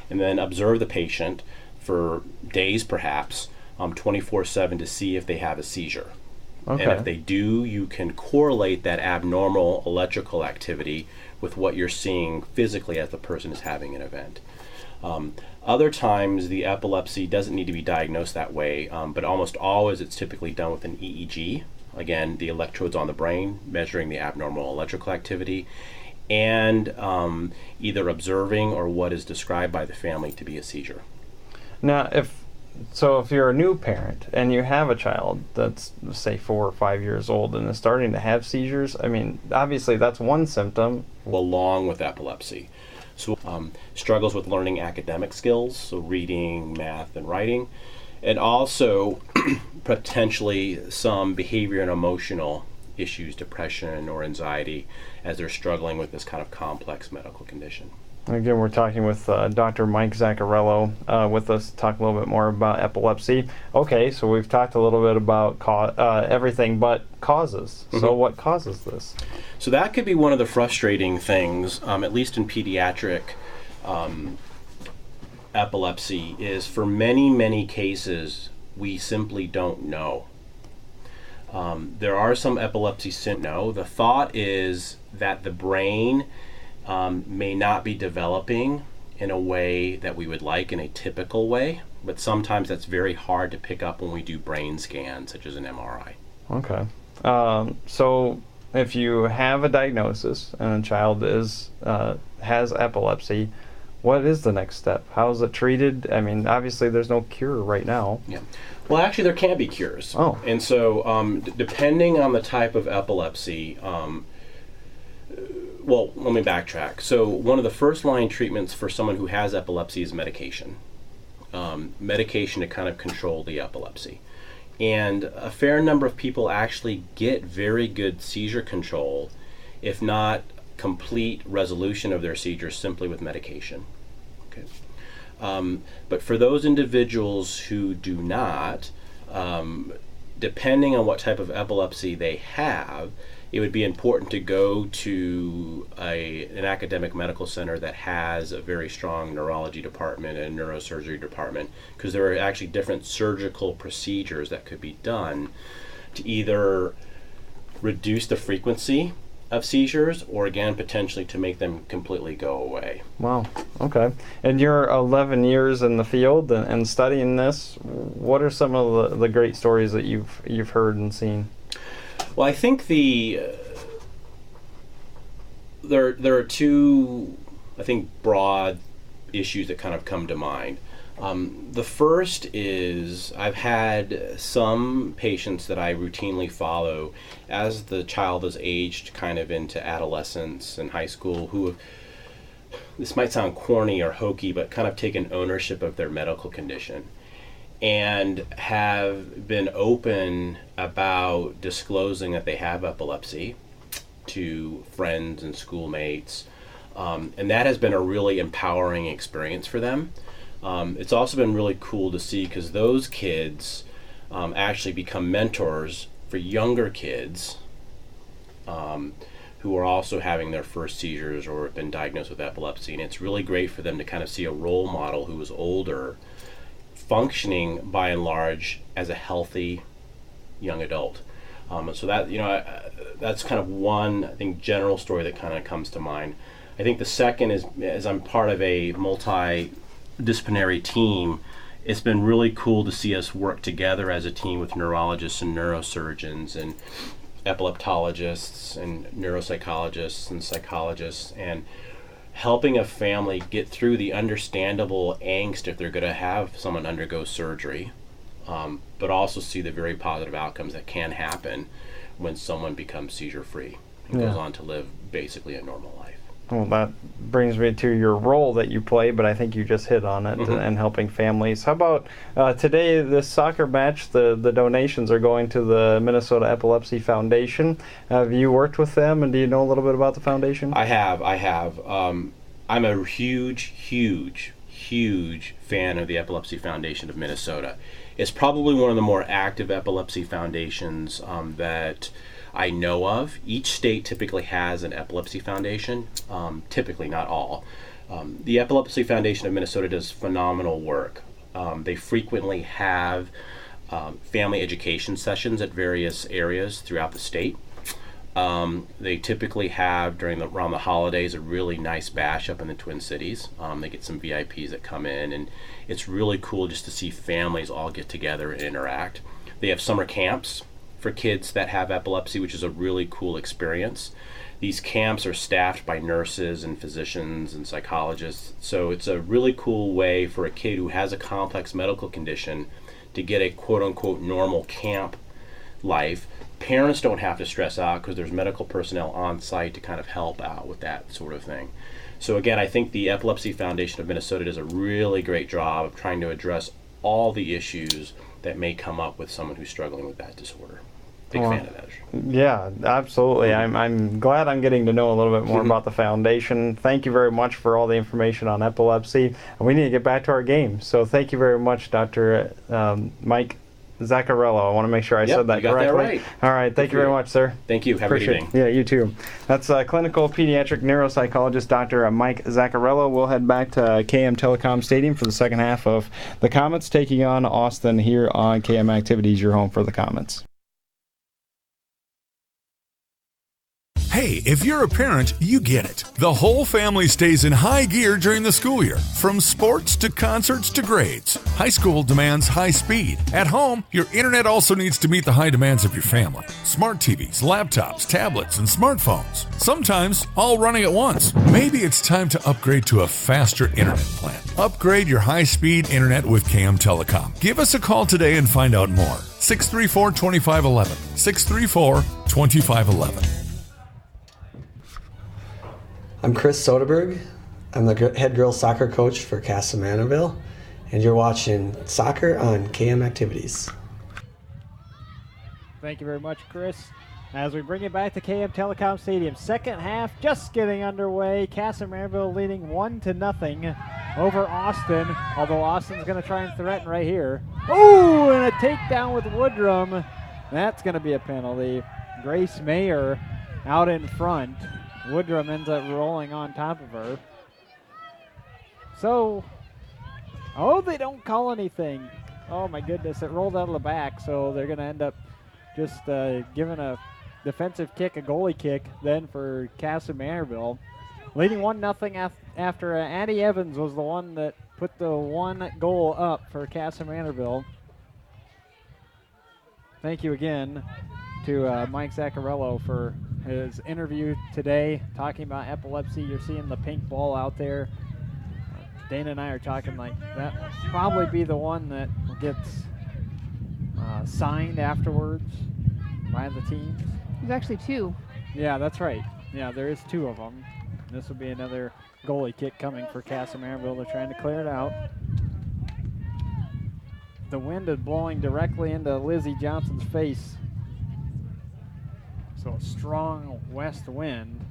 and then observe the patient for days perhaps, 24/7 to see if they have a seizure. Okay. And if they do, you can correlate that abnormal electrical activity with what you're seeing physically as the person is having an event. Other times, the epilepsy doesn't need to be diagnosed that way, but almost always it's typically done with an EEG. Again, the electrodes on the brain measuring the abnormal electrical activity, and either observing or what is described by the family to be a seizure. Now, if you're a new parent and you have a child that's, say, 4 or 5 years old and is starting to have seizures, I mean, obviously that's one symptom. Along with epilepsy. So struggles with learning academic skills, so reading, math, and writing, and also potentially some behavior and emotional issues, depression or anxiety, as they're struggling with this kind of complex medical condition. Again, we're talking with Dr. Mike Zaccarello with us to talk a little bit more about epilepsy. Okay, so we've talked a little bit about everything but causes. Mm-hmm. So what causes this? So that could be one of the frustrating things, at least in pediatric epilepsy, is for many, many cases, we simply don't know. There are some epilepsy symptoms. The thought is that the brain may not be developing in a way that we would like, in a typical way, but sometimes that's very hard to pick up when we do brain scans, such as an MRI. Okay. So if you have a diagnosis and a child has epilepsy, what is the next step? How is it treated? I mean, obviously there's no cure right now. Yeah. Well, actually, there can be cures. Oh. And so depending on the type of epilepsy, well, let me backtrack. So one of the first line treatments for someone who has epilepsy is medication. Medication to kind of control the epilepsy. And a fair number of people actually get very good seizure control, if not complete resolution of their seizures, simply with medication. Okay. But for those individuals who do not, depending on what type of epilepsy they have, it would be important to go to an academic medical center that has a very strong neurology department and neurosurgery department, because there are actually different surgical procedures that could be done to either reduce the frequency of seizures or, again, potentially to make them completely go away. Wow. Okay. And you're 11 years in the field and studying this. What are some of the great stories that you've heard and seen? Well, I think there are two, I think, broad issues that kind of come to mind. The first is I've had some patients that I routinely follow as the child is aged kind of into adolescence and high school, who have, this might sound corny or hokey, but kind of taken ownership of their medical condition and have been open about disclosing that they have epilepsy to friends and schoolmates. And that has been a really empowering experience for them. It's also been really cool to see, because those kids actually become mentors for younger kids who are also having their first seizures or have been diagnosed with epilepsy. And it's really great for them to kind of see a role model who is older, functioning by and large as a healthy young adult. So that, that's kind of one, I think, general story that kind of comes to mind. I think the second is, as I'm part of a multidisciplinary team, it's been really cool to see us work together as a team with neurologists and neurosurgeons and epileptologists and neuropsychologists and psychologists, and helping a family get through the understandable angst if they're going to have someone undergo surgery, but also see the very positive outcomes that can happen when someone becomes seizure-free and goes on to live basically a normal life. Well, that brings me to your role that you play, but I think you just hit on it, and helping families. How about today, this soccer match, the donations are going to the Minnesota Epilepsy Foundation. Have you worked with them, and do you know a little bit about the foundation? I have. I'm a huge fan of the Epilepsy Foundation of Minnesota. It's probably one of the more active epilepsy foundations that I know of. Each state typically has an epilepsy foundation, typically, not all. The Epilepsy Foundation of Minnesota does phenomenal work. They frequently have family education sessions at various areas throughout the state. They typically have, around the holidays, a really nice bash up in the Twin Cities. They get some VIPs that come in, and it's really cool just to see families all get together and interact. They have summer camps for kids that have epilepsy, which is a really cool experience. These camps are staffed by nurses and physicians and psychologists, so it's a really cool way for a kid who has a complex medical condition to get a quote-unquote normal camp life. Parents don't have to stress out because there's medical personnel on site to kind of help out with that sort of thing. So again, I think the Epilepsy Foundation of Minnesota does a really great job of trying to address all the issues that may come up with someone who's struggling with that disorder. Big fan of that. Yeah, absolutely. I'm glad I'm getting to know a little bit more about the foundation. Thank you very much for all the information on epilepsy. And we need to get back to our game. So thank you very much, Dr. Mike Zaccarello. I want to make sure I said that you got correctly. That right. All right. Thank you very much, sir. Thank you. Have a good evening. Yeah, you too. That's clinical pediatric neuropsychologist Dr. Mike Zaccarello. We'll head back to KM Telecom Stadium for the second half of the Komets taking on Austin here on KM Activities, your home for the Komets. Hey, if you're a parent, you get it. The whole family stays in high gear during the school year. From sports to concerts to grades. High school demands high speed. At home, your internet also needs to meet the high demands of your family. Smart TVs, laptops, tablets, and smartphones. Sometimes all running at once. Maybe it's time to upgrade to a faster internet plan. Upgrade your high-speed internet with KM Telecom. Give us a call today and find out more. 634-2511. 634-2511. I'm Chris Soderberg. I'm the head girls soccer coach for Kasson Mantorville, and you're watching Soccer on KM Activities. Thank you very much, Chris. As we bring it back to KM Telecom Stadium, second half just getting underway. Kasson Mantorville leading 1-0 over Austin, although Austin's going to try and threaten right here. Oh, and a takedown with Woodrum. That's going to be a penalty. Grace Mayer out in front. Woodrum ends up rolling on top of her. So, they don't call anything. Oh my goodness, it rolled out of the back, so they're going to end up just giving a defensive kick, a goalie kick, then for Kasson Mantorville. Leading 1-0 after Addie Evans was the one that put the one goal up for Kasson Mantorville. Thank you again to Mike Zaccarello for his interview today, talking about epilepsy. You're seeing the pink ball out there. Dana and I are talking like that will probably be the one that gets signed afterwards by the team. There's actually two. Yeah, that's right. Yeah, there is two of them. This will be another goalie kick coming for Kasson Mantorville. They're trying to clear it out. The wind is blowing directly into Lizzie Johnson's face. So a strong west wind.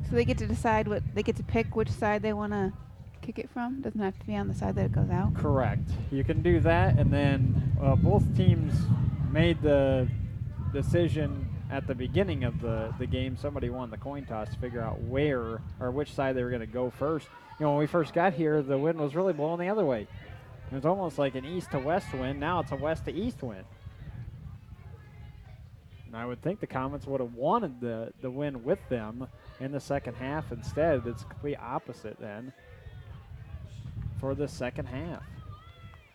So they get to decide they get to pick which side they want to kick it from? Doesn't have to be on the side that it goes out? Correct. You can do that, and then both teams made the decision at the beginning of the game. Somebody won the coin toss to figure out where or which side they were going to go first. You know, when we first got here, the wind was really blowing the other way. It was almost like an east to west wind. Now it's a west to east wind. And I would think the Komets would have wanted the win with them in the second half. Instead, it's complete opposite then for the second half.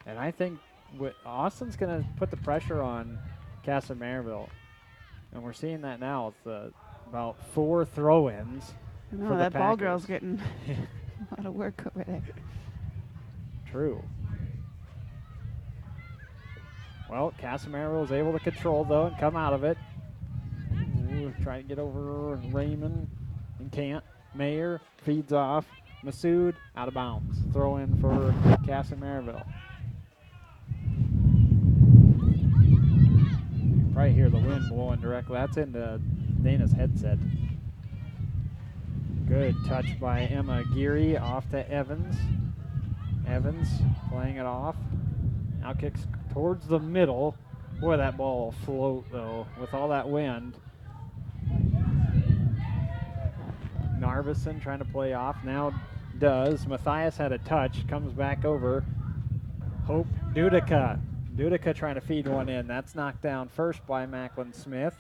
And I think Austin's going to put the pressure on Kasson Mantorville. And we're seeing that now. It's about 4 throw-ins. No, that ball girl's getting a lot of work over there. True. Well, Casamaro was able to control, though, and come out of it. Ooh, trying to get over Raymond and can't. Mayer feeds off. Masood out of bounds. Throw in for Casamarville. Probably hear the wind blowing directly. That's into Dana's headset. Good touch by Emma Geary off to Evans. Evans playing it off. Now kicks towards the middle. Boy, that ball will float, though, with all that wind. Narveson trying to play off. Now does. Matthias had a touch. Comes back over. Hope Dudica. Dudica trying to feed one in. That's knocked down first by Macklin Smith.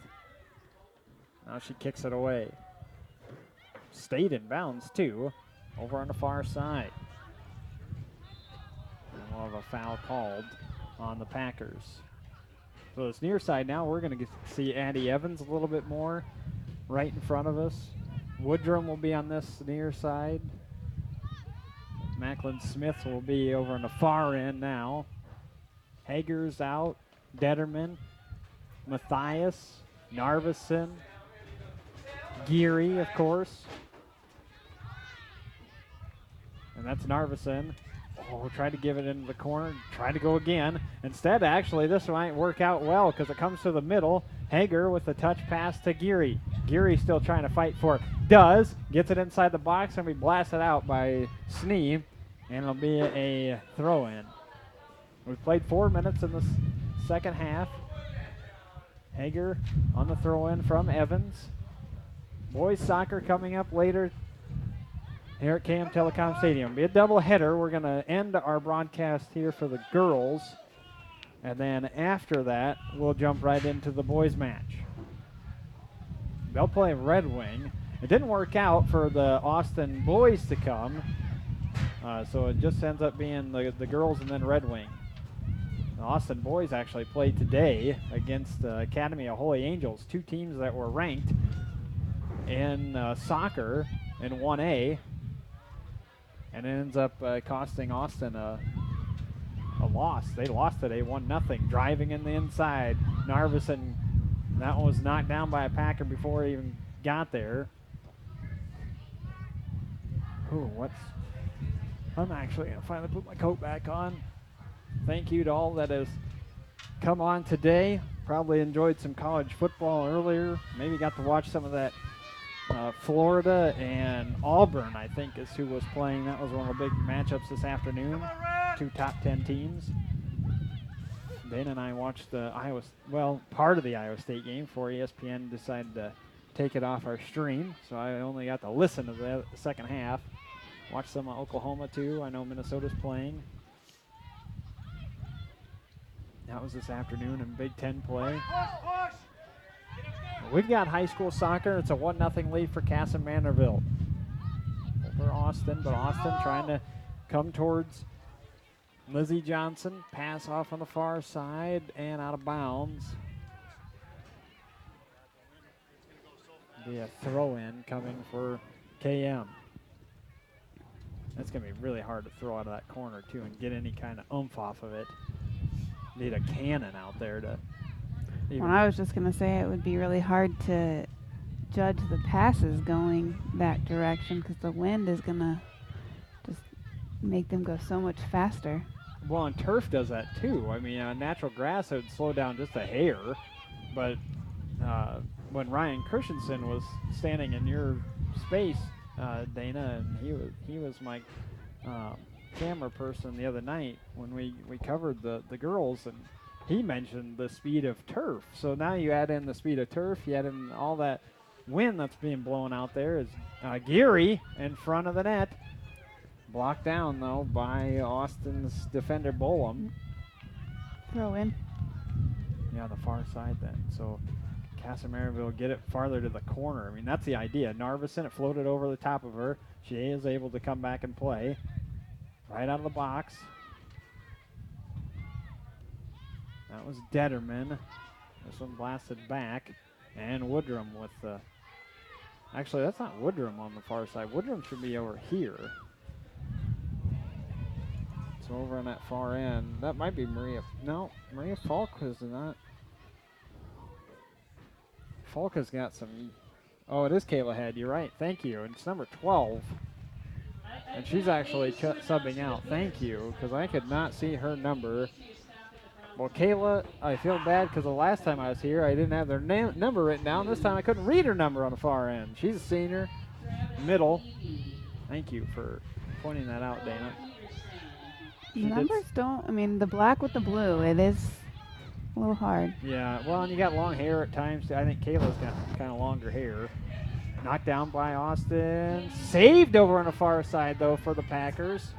Now she kicks it away. Stayed in bounds, too, over on the far side. And we'll have a foul called on the Packers. So this near side now, we're going to see Andy Evans a little bit more right in front of us. Woodrum will be on this near side. Macklin Smith will be over on the far end now. Hager's out. Detterman. Matthias. Narveson. Geary, of course. And that's Narveson. Oh, tried to give it into the corner. Tried to go again. Instead, actually, this might work out well because it comes to the middle. Hager with the touch pass to Geary. Geary still trying to fight for it. Does. Gets it inside the box and we blast it out by Snee. And it'll be a throw-in. We've played 4 minutes in the second half. Hager on the throw-in from Evans. Boys soccer coming up later here at KM Telecom Stadium. Be a double-header. We're going to end our broadcast here for the girls. And then after that, we'll jump right into the boys' match. They'll play Red Wing. It didn't work out for the Austin boys to come. So it just ends up being the girls and then Red Wing. The Austin boys actually played today against the Academy of Holy Angels, two teams that were ranked in soccer in 1A. And it ends up costing Austin a loss. They lost today 1-0, driving in the inside. Narveson, that one was knocked down by a Packer before he even got there. Ooh, I'm actually going to finally put my coat back on. Thank you to all that has come on today. Probably enjoyed some college football earlier. Maybe got to watch some of that Florida and Auburn, I think, is who was playing. That was one of the big matchups this afternoon. Two top 10 teams. Dana and I watched the part of the Iowa State game before ESPN decided to take it off our stream. So I only got to listen to the second half. Watched some of Oklahoma, too. I know Minnesota's playing. That was this afternoon in Big Ten play. We've got high school soccer. It's a 1-0 lead for Kasson Mantorville over Austin, but Austin trying to come towards Lizzie Johnson. Pass off on the far side and out of bounds. Be a throw-in coming for KM. That's going to be really hard to throw out of that corner, too, and get any kind of oomph off of it. Need a cannon out there to... Well, I was just going to say it would be really hard to judge the passes going that direction because the wind is going to just make them go so much faster. Well, and turf does that, too. I mean, natural grass, it would slow down just a hair. But when Ryan Christensen was standing in your space, Dana, and he was my camera person the other night when we covered the girls, and he mentioned the speed of turf. So now you add in the speed of turf, you add in all that wind that's being blown out there. Is Geary in front of the net. Blocked down, though, by Austin's defender, Bolam. Throw in. Yeah, on the far side then. So Casamaro get it farther to the corner. I mean, that's the idea. Narveson, it floated over the top of her. She is able to come back and play. Right out of the box. That was Detterman. This one blasted back. And Woodrum with the... Actually, that's not Woodrum on the far side. Woodrum should be over here. So over on that far end, that might be Maria. No, Maria Falk is not. Falk has got some. Oh, it is Kayla Head. You're right. Thank you. And it's number 12. And she's actually subbing out. Thank you, because I could not see her number. Well, Kayla, I feel bad because the last time I was here, I didn't have their number written down. This time I couldn't read her number on the far end. She's a senior, middle. Thank you for pointing that out, Dana. The numbers don't, I mean, the black with the blue, it is a little hard. Yeah, well, and you got long hair at times. I think Kayla's got kind of longer hair. Knocked down by Austin. Saved over on the far side, though, for the Packers.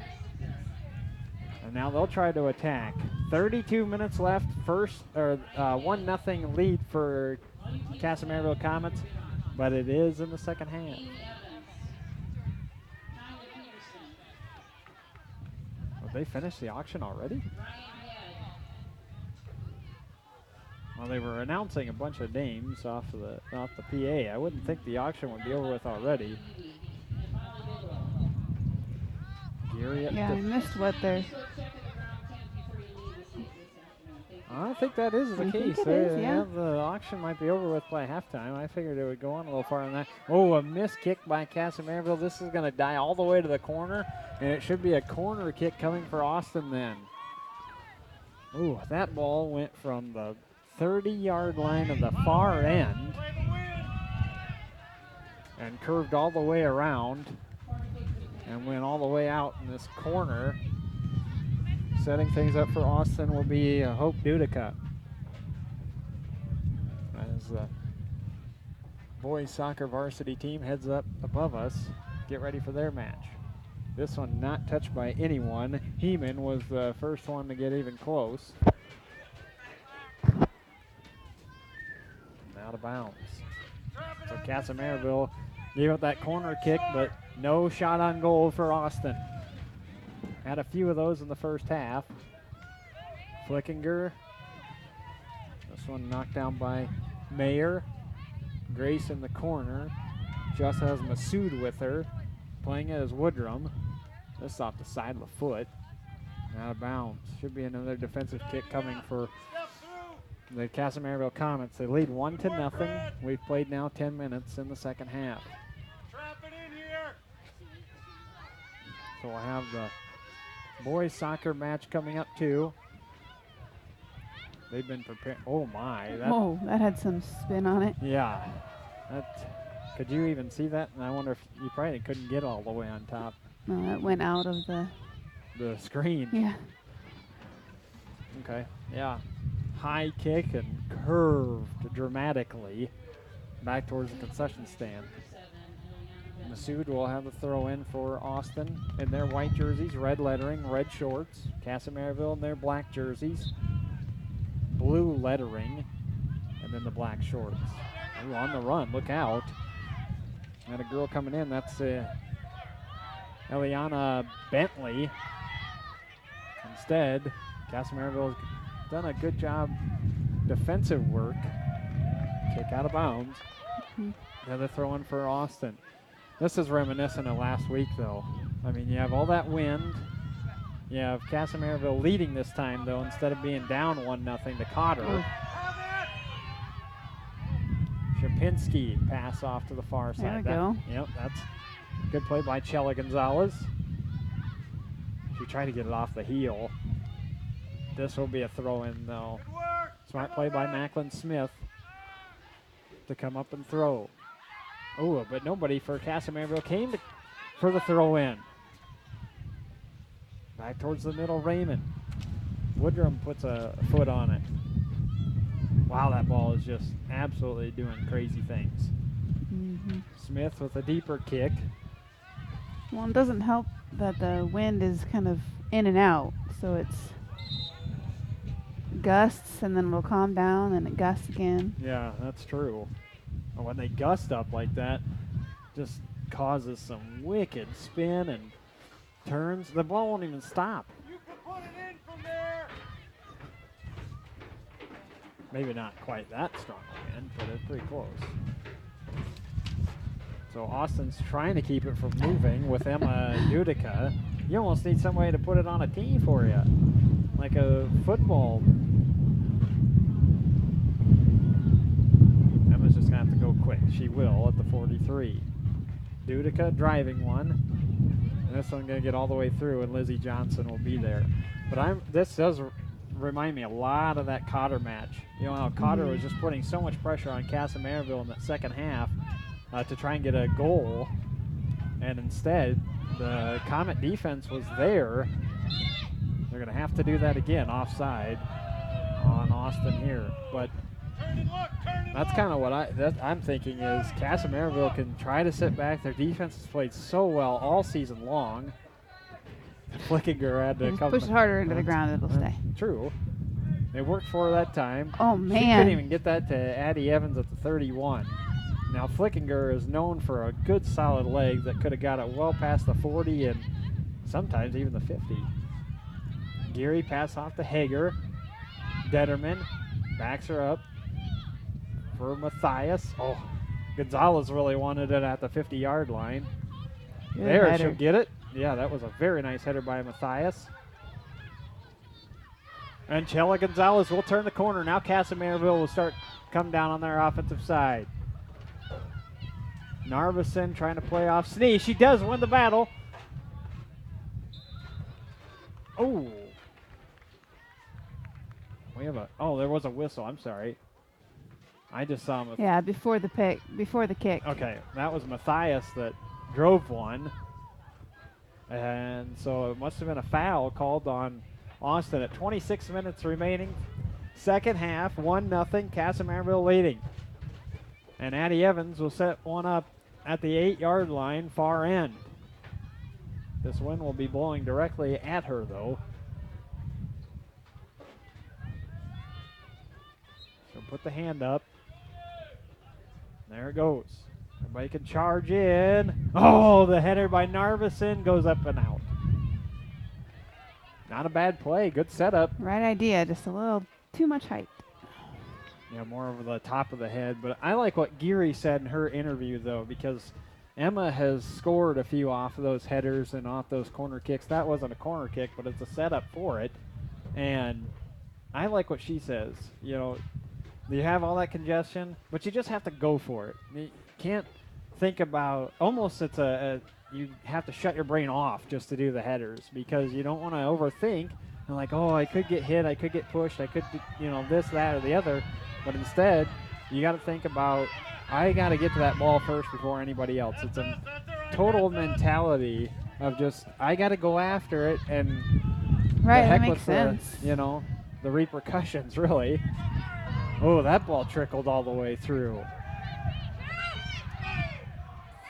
And now they'll try to attack. 32 minutes left. 1-0 lead for Kasson Mantorville Komets, but it is in the second half. Well, they finished the auction already? Well, they were announcing a bunch of names off the PA. I wouldn't think the auction would be over with already. Gary Yeah, I missed what they're... I think that is the case. Yeah. The auction might be over with by halftime. I figured it would go on a little farther than that. Oh, a missed kick by Kasson Mantorville. This is going to die all the way to the corner, and it should be a corner kick coming for Austin then. Ooh, that ball went from the 30-yard line of the far end and curved all the way around and went all the way out in this corner. Setting things up for Austin will be Hope Dudica. As the boys soccer varsity team heads up above us, get ready for their match. This one not touched by anyone. Heeman was the first one to get even close. Out of bounds. So Kasson Mantorville gave up that corner kick, but no shot on goal for Austin. Had a few of those in the first half. Flickinger. This one knocked down by Mayer. Grace in the corner. Just has Masood with her. Playing it as Woodrum. This off the side of the foot. Out of bounds. Should be another defensive kick coming for the Kasson Mantorville Komets. They lead 1-0. We've played now 10 minutes in the second half. So we'll have the boys soccer match coming up too. They've been prepared. Oh my! That had some spin on it. Yeah. Could you even see that? And I wonder if you probably couldn't get all the way on top. No, that went out of the screen. Yeah. Okay. Yeah. High kick and curved dramatically back towards the concession stand. Masood will have the throw in for Austin in their white jerseys, red lettering, red shorts. Kasson Mantorville in their black jerseys, blue lettering, and then the black shorts. Ooh, on the run, look out. And a girl coming in, that's Eliana Bentley. Instead, Kasson Mantorville's done a good job defensive work. Kick out of bounds. Another throw in for Austin. This is reminiscent of last week, though. I mean, you have all that wind. You have Kasson Mantorville leading this time, though, instead of being down 1-0 to Cotter. Shapinski pass off to the far side. There we go. Yep, that's good play by Chella Gonzalez. She tried to get it off the heel. This will be a throw-in, though. Smart play by Macklin Smith to come up and throw. Oh, but nobody for Kasson Mantorville came for the throw-in. Back towards the middle, Raymond. Woodrum puts a foot on it. Wow, that ball is just absolutely doing crazy things. Smith with a deeper kick. Well, it doesn't help that the wind is kind of in and out, so it's gusts and then it'll calm down and it gusts again. Yeah, that's true. And when they gust up like that, just causes some wicked spin and turns. The ball won't even stop. You can put it in from there. Maybe not quite that strong wind, but it's pretty close. So Austin's trying to keep it from moving with Emma Utica. You almost need somebody to put it on a tee for you, like a football. Emma's just going to have to go quick. She will at the 43. Dudica driving one. And this one going to get all the way through, and Lizzie Johnson will be there. But this does remind me a lot of that Cotter match. You know how Cotter was just putting so much pressure on Kasson Mantorville in that second half to try and get a goal. And instead, the Comet defense was there. They're going to have to do that again, offside on Austin here. But that's kind of what I'm thinking is Kasson Mantorville can try to sit back. Their defense has played so well all season long. Flickinger had to come. Push harder into the ground, it'll stay. True. It worked for her that time. Oh, man. She couldn't even get that to Addie Evans at the 31. Now, Flickinger is known for a good solid leg that could have got it well past the 40 and sometimes even the 50. Geary pass off to Hager. Detterman backs her up for Matthias. Oh, Gonzalez really wanted it at the 50-yard line. Good there, header. she'll get it. Yeah, that was a very nice header by Matthias. And Chella Gonzalez will turn the corner. Now Kasson Mantorville will come down on their offensive side. Narveson trying to play off Snee. She does win the battle. Oh. There was a whistle. I'm sorry. I just saw him. Yeah, before the kick. Okay, that was Matthias that drove one. And so it must have been a foul called on Austin at 26 minutes remaining. Second half, 1-0, Kasson Mantorville leading. And Addie Evans will set one up at the 8-yard line, far end. This wind will be blowing directly at her, though. So put the hand up. There it goes. Everybody can charge in. Oh, the header by Narveson goes up and out. Not a bad play. Good setup. Right idea, just a little too much height. Yeah, more over the top of the head. But I like what Geary said in her interview, though, because Emma has scored a few off of those headers and off those corner kicks. That wasn't a corner kick, but it's a setup for it. And I like what she says. You know, you have all that congestion, but you just have to go for it. You can't think about, almost it's you have to shut your brain off just to do the headers because you don't want to overthink. And like, oh, I could get hit, I could get pushed, I could, this, that, or the other. But instead, you got to think about, I got to get to that ball first before anybody else. It's a total mentality of just, I got to go after it, and right, the heck that makes with sense. the repercussions, really. Oh, that ball trickled all the way through.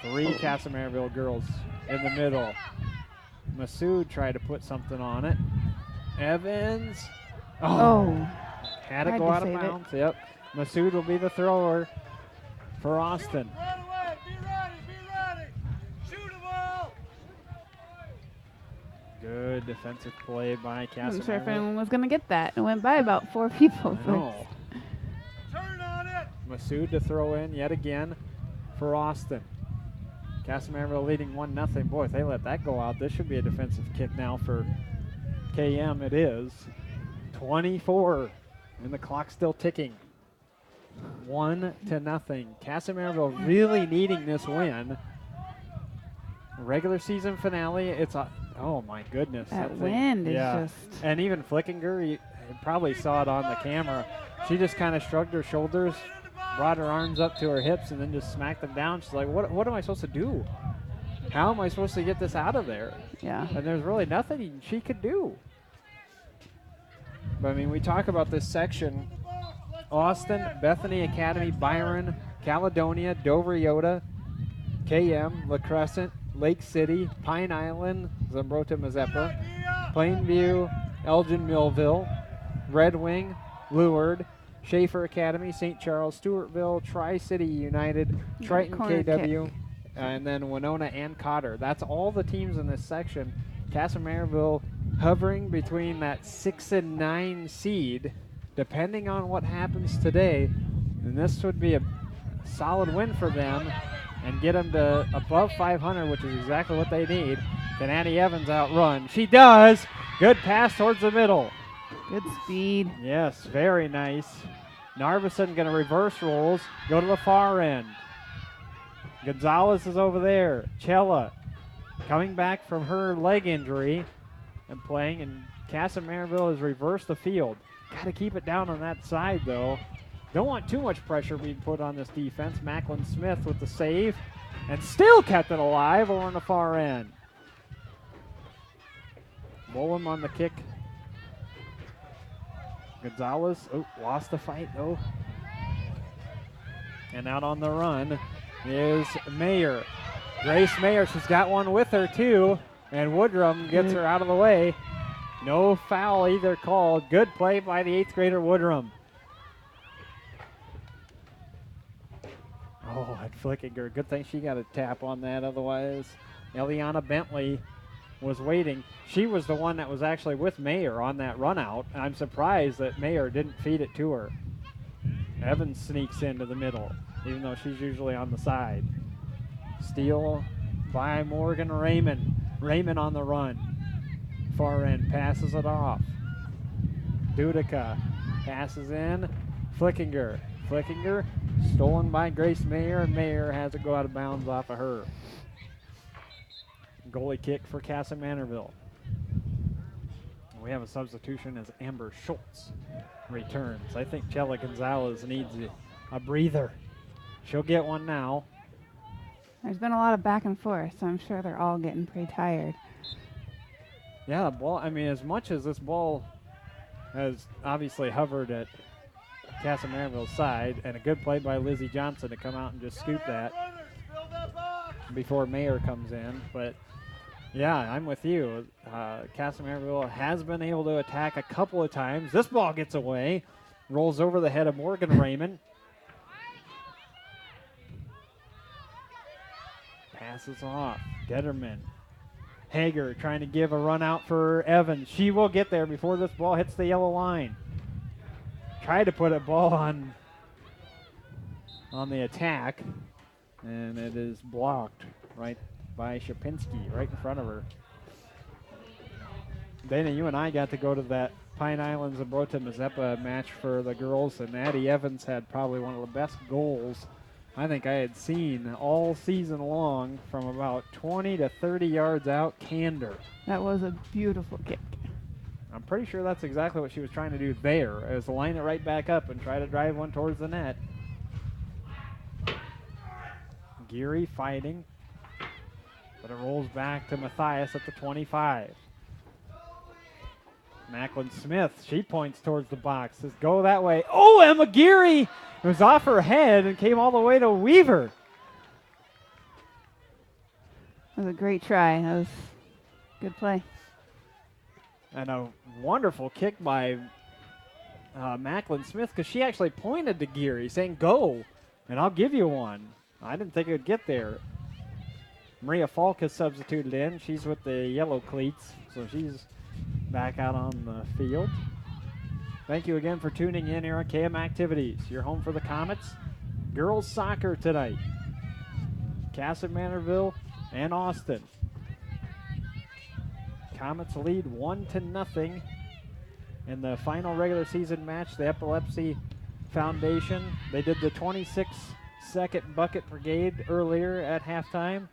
3 Kasson Mantorville girls in the middle. Masood tried to put something on it. Evans. Oh. Had to Tried go to out of save it. bounds. Yep. Masood will be the thrower for Austin. Right away. Be ready. Shoot the ball. Good defensive play by I Kasson wasn't sure if Mantorville. anyone was going to get that. It went by about 4 people. I know. Turn on it. Masood to throw in yet again for Austin. Kasson Mantorville leading 1-0. Boy, if they let that go out, this should be a defensive kick now for KM. It is. 24, and the clock's still ticking. 1-0. Kasson Mantorville really needing this win. Regular season finale. It's a, oh my goodness. That thing- wind is yeah. just... And even Flickinger, you probably saw it on the camera. She just kind of shrugged her shoulders, brought her arms up to her hips, and then just smacked them down. She's like, what am I supposed to do? How am I supposed to get this out of there? Yeah. And there's really nothing she could do. But, I mean, we talk about this section. Austin, Bethany Academy, Byron, Caledonia, Dover Yoda, KM, La Crescent, Lake City, Pine Island, Zumbrota Mazeppa, Plainview, Elgin Millville, Red Wing, Leeward, Schaefer Academy, St. Charles, Stewartville, Tri-City United, Triton corner KW, and then Winona and Cotter. That's all the teams in this section. Kasson Mantorville hovering between that 6 and 9 seed, depending on what happens today. And this would be a solid win for them and get them to above 500, which is exactly what they need. Can Addie Evans outrun? She does. Good pass towards the middle. Good speed. Yes, very nice. Narveson going to reverse rolls, go to the far end. Gonzalez is over there. Chella coming back from her leg injury and playing, and Kasson Mantorville has reversed the field. Got to keep it down on that side, though. Don't want too much pressure being put on this defense. Macklin Smith with the save, and still kept it alive over on the far end. Bowen on the kick. Gonzalez, lost the fight, though. And out on the run is Mayer. Grace Mayer, she's got one with her, too. And Woodrum gets her out of the way. No foul either called. Good play by the 8th grader Woodrum. Oh, and Flickinger. Good thing she got a tap on that. Otherwise, Eliana Bentley was waiting. She was the one that was actually with Mayer on that run out. I'm surprised that Mayer didn't feed it to her. Evans sneaks into the middle, even though she's usually on the side. Steal by Morgan Raymond. Raymond on the run. Far end, passes it off. Dudica passes in. Flickinger. Flickinger stolen by Grace Mayer, and Mayer has it go out of bounds off of her. Goalie kick for Kasson Mantorville. We have a substitution as Amber Schultz returns. I think Chella Gonzalez needs a breather. She'll get one now. There's been a lot of back and forth, so I'm sure they're all getting pretty tired. Yeah, the ball, I mean, as much as this ball has obviously hovered at Kasson Mantorville's side, and a good play by Lizzie Johnson to come out and just scoop that before Mayer comes in. But yeah, I'm with you. Kasson Mantorville has been able to attack a couple of times. This ball gets away, rolls over the head of Morgan Raymond. Passes off. Detterman. Hager trying to give a run out for Evans. She will get there before this ball hits the yellow line. Tried to put a ball on the attack, and it is blocked right by Shapinski, right in front of her. Dana, you and I got to go to that Pine Islands Abrota Mazeppa match for the girls, and Addie Evans had probably one of the best goals I think I had seen all season long from about 20 to 30 yards out, candor. That was a beautiful kick. I'm pretty sure that's exactly what she was trying to do there, is line it right back up and try to drive one towards the net. Geary fighting, but it rolls back to Matthias at the 25. Macklin Smith, she points towards the box, says go that way. Oh, Emma Geary! It was off her head and came all the way to Weaver. That was a great try. That was good play. And a wonderful kick by Macklin Smith, because she actually pointed to Geary saying go, and I'll give you one. I didn't think it would get there. Maria Falk has substituted in. She's with the yellow cleats, so she's back out on the field. Thank you again for tuning in here on KM Activities. Your home for the Komets. Girls soccer tonight. Kasson Mantorville and Austin. Komets lead 1-0 in the final regular season match. The Epilepsy Foundation. They did the 26-second bucket brigade earlier at halftime.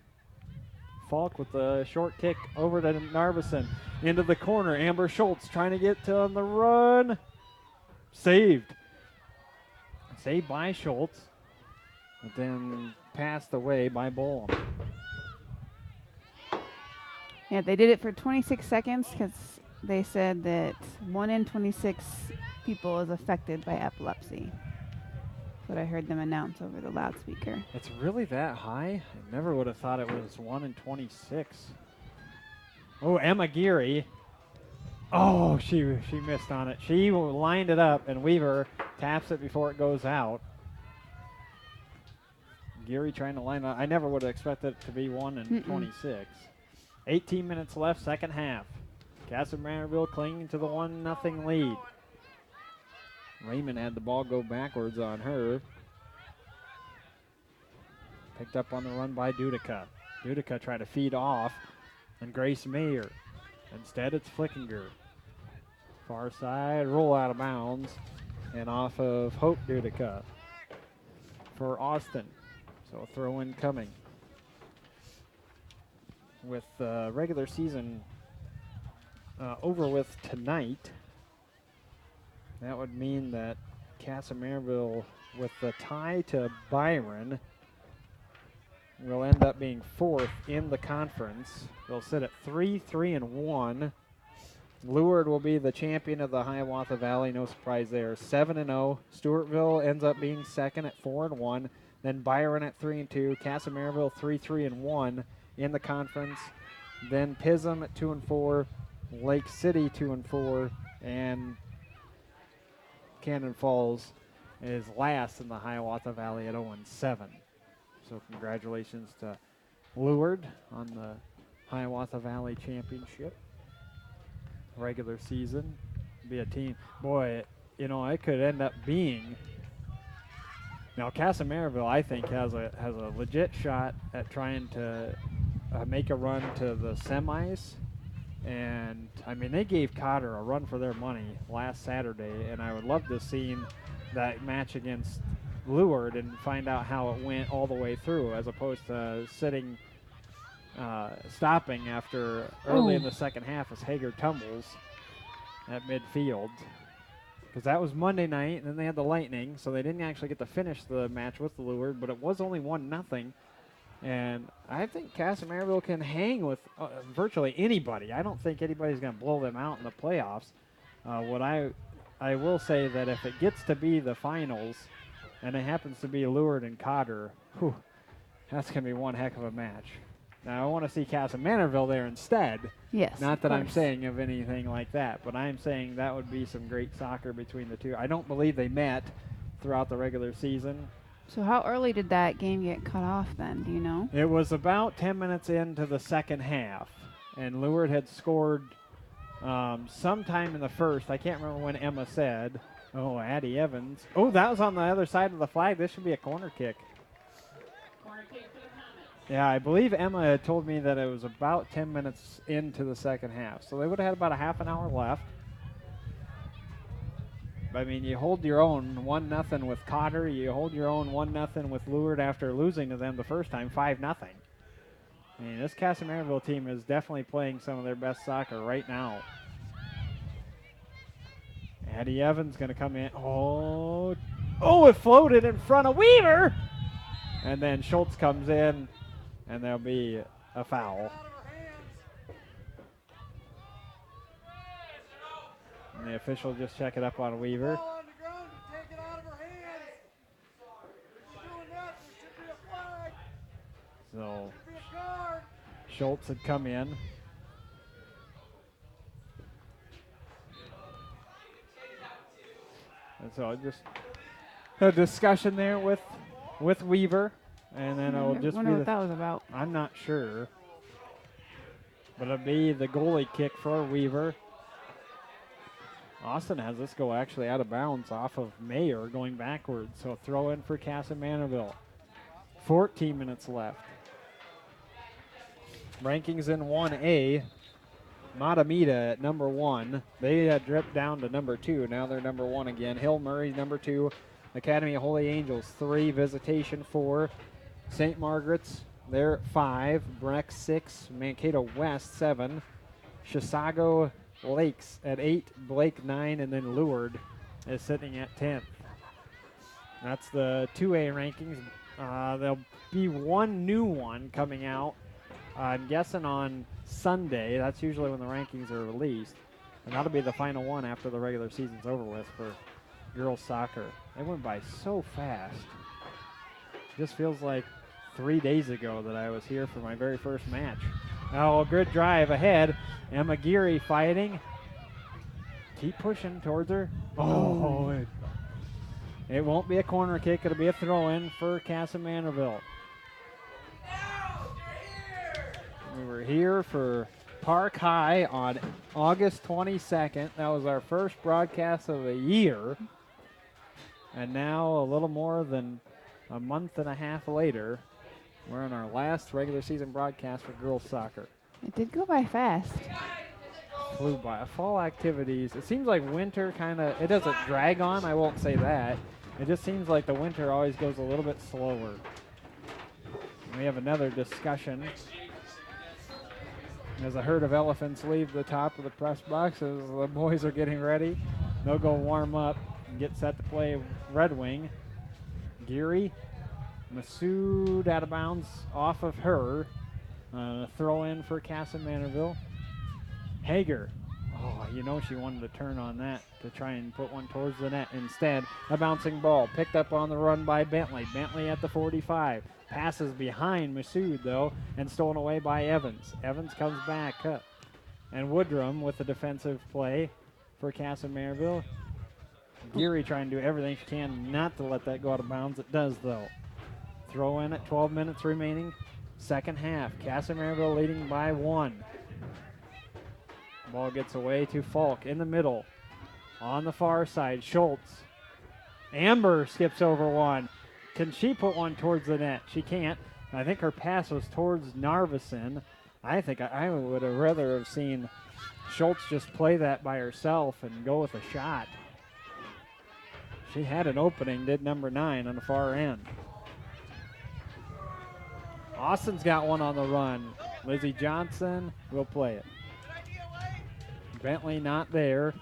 Falk with the short kick over to Narveson. Into the corner. Amber Schultz trying to get on the run. Saved. Saved by Schultz. But then passed away by Boehm. Yeah, they did it for 26 seconds because they said that 1 in 26 people is affected by epilepsy. That's what I heard them announce over the loudspeaker. It's really that high? I never would have thought it was 1 in 26. Oh, Emma Geary. Oh, she missed on it. She lined it up, and Weaver taps it before it goes out. Geary trying to line up. I never would have expected it to be 1 in 26. 18 minutes left, second half. Kasson Mantorville clinging to the 1-0 lead. Raymond had the ball go backwards on her. Picked up on the run by Dudica. Dudica tried to feed off. and Grace Mayer. Instead, it's Flickinger. Far side, roll out of bounds, and off of Hope Dudica for Austin. So a throw-in coming. With the regular season over with tonight, that would mean that Kasson with the tie to Byron, will end up being 4th in the conference. They'll sit at 3-3-1. Leward will be the champion of the Hiawatha Valley. No surprise there. 7-0. Stewartville ends up being 2nd at 4-1. Then Byron at 3-2. Kasson 3-3-1 in the conference. Then Pism at 2-4. Lake City 2-4. And Cannon Falls is last in the Hiawatha Valley at 0-7. So congratulations to Leward on the Hiawatha Valley Championship. Regular season. Be a team. Boy, you know, it could end up being. Now, Kasson I think, has a legit shot at trying to make a run to the semis. And, I mean, they gave Cotter a run for their money last Saturday, and I would love to see that match against Leward and find out how it went all the way through, as opposed to stopping after early in the second half as Hager tumbles at midfield. Because that was Monday night, and then they had the Lightning, so they didn't actually get to finish the match with the Leward, but it was only 1-0. And I think Kasson can hang with virtually anybody. I don't think anybody's going to blow them out in the playoffs. What I will say that if it gets to be the finals, and it happens to be Leward and Cotter, that's going to be one heck of a match. Now, I want to see Kasson there instead. Yes. Not that I'm saying of anything like that, but I'm saying that would be some great soccer between the two. I don't believe they met throughout the regular season. So how early did that game get cut off then? Do you know? It was about 10 minutes into the second half, and Leward had scored sometime in the first. I can't remember when Emma said. Oh, Addie Evans. Oh, that was on the other side of the flag. This should be a corner kick. Yeah, I believe Emma had told me that it was about 10 minutes into the second half. So they would have had about a half an hour left. I mean, you hold your own 1-0 with Cotter. You hold your own 1-0 with Leward after losing to them the first time, 5-0. I mean, this Kasson team is definitely playing some of their best soccer right now. Addie Evans going to come in. Oh, it floated in front of Weaver. And then Schultz comes in, and there'll be a foul. And the official just check it up on Weaver. Ball on the ground and take it out of her hands. If you're doing that, there should be a flag. So Should be a card. Schultz had come in. And so just a discussion there with Weaver. And then it'll just wonder be what that was about. I'm not sure. But it'll be the goalie kick for Weaver. Austin has this go actually out of bounds off of Mayer going backwards. So throw in for Kasson 14 minutes left. Rankings in 1A. Matamita at number 1. They had dripped down to number 2. Now they're number 1 again. Hill Murray number 2. Academy of Holy Angels 3. Visitation 4. St. Margaret's, they're at 5. Breck 6. Mankato West 7. Chisago Lakes at 8. Blake 9. And then Leward is sitting at 10th. That's the 2A rankings. There'll be one new one coming out, I'm guessing on Sunday. That's usually when the rankings are released. And that'll be the final one after the regular season's over with for girls soccer. It went by so fast. Just feels like 3 days ago that I was here for my very first match. Now a good drive ahead. Emma Geary fighting. Keep pushing towards her. Oh, it won't be a corner kick. It'll be a throw-in for Kasson. We were here for Park High on August 22nd. That was our first broadcast of the year. And now, a little more than a month and a half later, we're in our last regular season broadcast for girls soccer. It did go by fast. Flew by. Fall activities. It seems like winter it doesn't drag on, I won't say that. It just seems like the winter always goes a little bit slower. We have another discussion as a herd of elephants leave the top of the press box as the boys are getting ready. They'll go warm up and get set to play Red Wing. Geary, Masood out of bounds off of her. Throw in for Kasson Mantorville. Hager. Oh, you know she wanted to turn on that to try and put one towards the net. Instead, a bouncing ball picked up on the run by Bentley. Bentley at the 45. Passes behind Masood, though, and stolen away by Evans. Evans comes back up. And Woodrum with the defensive play for Kasson Mantorville. Geary trying to do everything she can not to let that go out of bounds. It does, though. Throw in at 12 minutes remaining. Second half. Kasson Mantorville leading by 1. Ball gets away to Falk in the middle. On the far side, Schultz. Amber skips over one. Can she put one towards the net? She can't. I think her pass was towards Narveson. I think I would have rather have seen Schultz just play that by herself and go with a shot. She had an opening, did number 9 on the far end. Austin's got one on the run. Lizzie Johnson will play it. Bentley not there.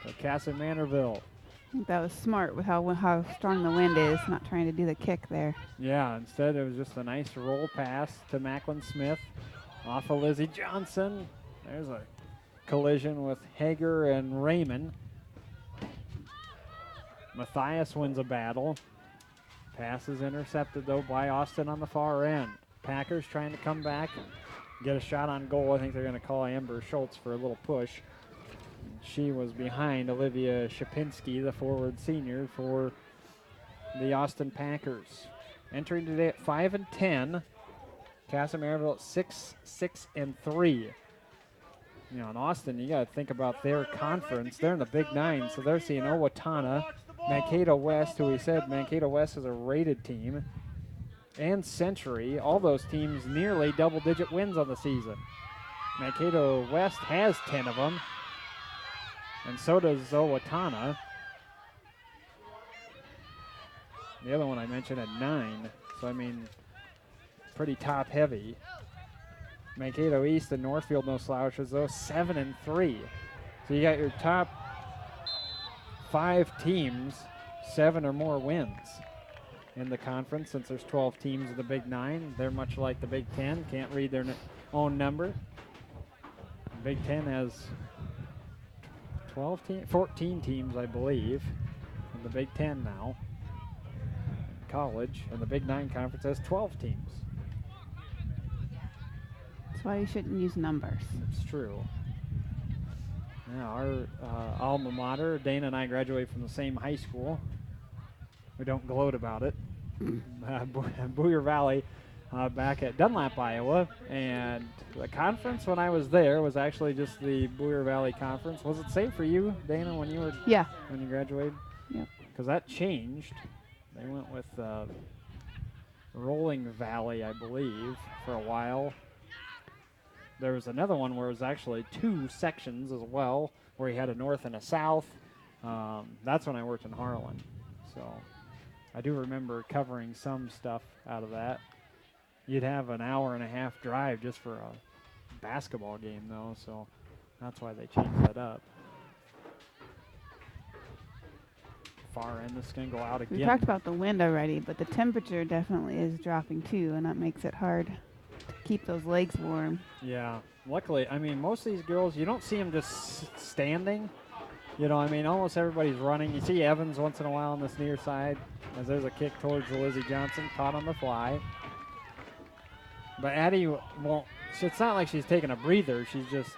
So Kasson Mantorville. I think that was smart with how strong the wind is, not trying to do the kick there. Yeah, instead it was just a nice roll pass to Macklin Smith off of Lizzie Johnson. There's a collision with Hager and Raymond. Matthias wins a battle. Pass is intercepted, though, by Austin on the far end. Packers trying to come back, get a shot on goal. I think they're going to call Amber Schultz for a little push. She was behind Olivia Shapinski, the forward senior for the Austin Packers. Entering today at 5-10. Kasson Mantorville at 6-6-3. You know, in Austin, you got to think about their conference. They're in the Big Nine, so they're seeing Owatonna, Mankato West, who we said Mankato West is a rated team, and Century. All those teams nearly double-digit wins on the season. Mankato West has 10 of them, and so does Owatonna. The other one I mentioned had 9, so I mean, pretty top-heavy. Mankato East and Northfield, no slouches, though, 7-3. So you got your top 5 teams, 7 or more wins in the conference. Since there's 12 teams in the Big Nine, they're much like the Big Ten. Can't read their own number. The Big Ten has 14 teams, I believe, in the Big Ten now. College, and the Big Nine Conference has 12 teams. That's why you shouldn't use numbers. It's true. Yeah, our alma mater, Dana and I graduated from the same high school. We don't gloat about it. Boyer Valley, back at Dunlap, Iowa. And the conference when I was there was actually just the Boyer Valley Conference. Was it same for you, Dana, when you graduated? Yep. Because that changed. They went with Rolling Valley, I believe, for a while. There was another one where it was actually 2 sections as well, where you had a north and a south. That's when I worked in Harlan. So I do remember covering some stuff out of that. You'd have an hour and a half drive just for a basketball game, though, so that's why they changed that up. Far end, this can go out again. We talked about the wind already, but the temperature definitely is dropping too, and that makes it hard to keep those legs warm. Yeah, luckily, I mean, most of these girls, you don't see them just standing. You know, I mean, almost everybody's running. You see Evans once in a while on this near side, as there's a kick towards Lizzie Johnson, caught on the fly. But Addie won't, it's not like she's taking a breather. She's just,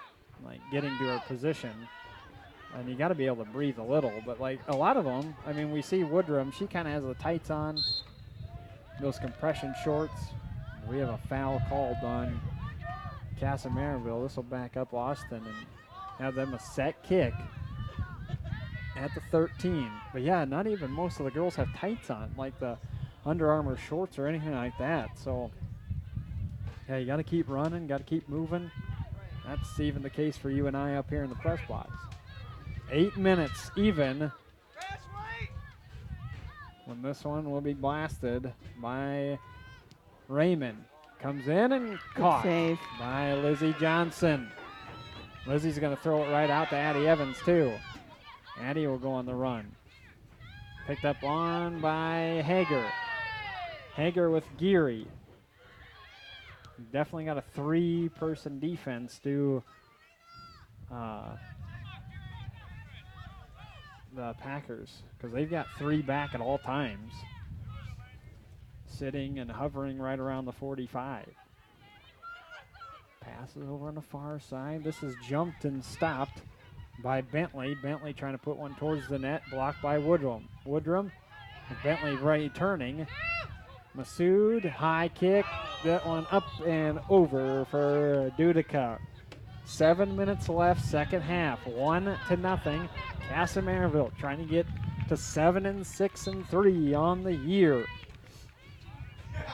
like, getting to her position. And you got to be able to breathe a little. But, like, a lot of them, I mean, we see Woodrum. She kind of has the tights on, those compression shorts. We have a foul called on Kasson Mantorville. This will back up Austin and have them a set kick at the 13. But, yeah, not even most of the girls have tights on, like the Under Armour shorts or anything like that. So Yeah, you got to keep running, got to keep moving. That's even the case for you and I up here in the press box. 8 minutes even. When this one will be blasted by Raymond. Comes in and caught save by Lizzie Johnson. Lizzie's going to throw it right out to Addie Evans, too. Addie will go on the run. Picked up on by Hager. Hager with Geary. Definitely got a 3-person defense to the Packers because they've got 3 back at all times. Sitting and hovering right around the 45. Passes over on the far side. This is jumped and stopped by Bentley. Bentley trying to put one towards the net, blocked by Woodrum. Woodrum, Bentley returning. Masood, high kick. That one up and over for Dudica. 7 minutes left, second half. 1-0. Kasson Mantorville trying to get to 7-6-3 on the year. Good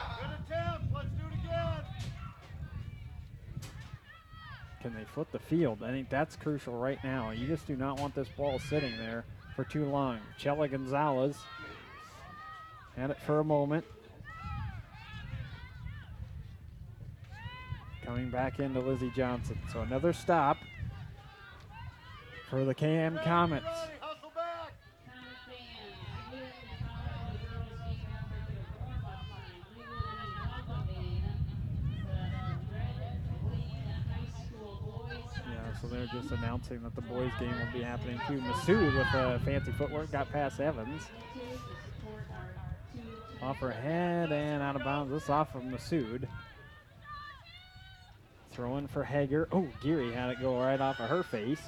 attempt. Let's do it again. Can they flip the field? I think that's crucial right now. You just do not want this ball sitting there for too long. Chela Gonzalez had it for a moment. Coming back into Lizzie Johnson. So another stop for the KM Komets. Hustle back. Yeah, so they're just announcing that the boys game will be happening too. Masood with fancy footwork got past Evans. Off her head and out of bounds. This off of Masood. Throwing for Hager. Oh, Geary had it go right off of her face.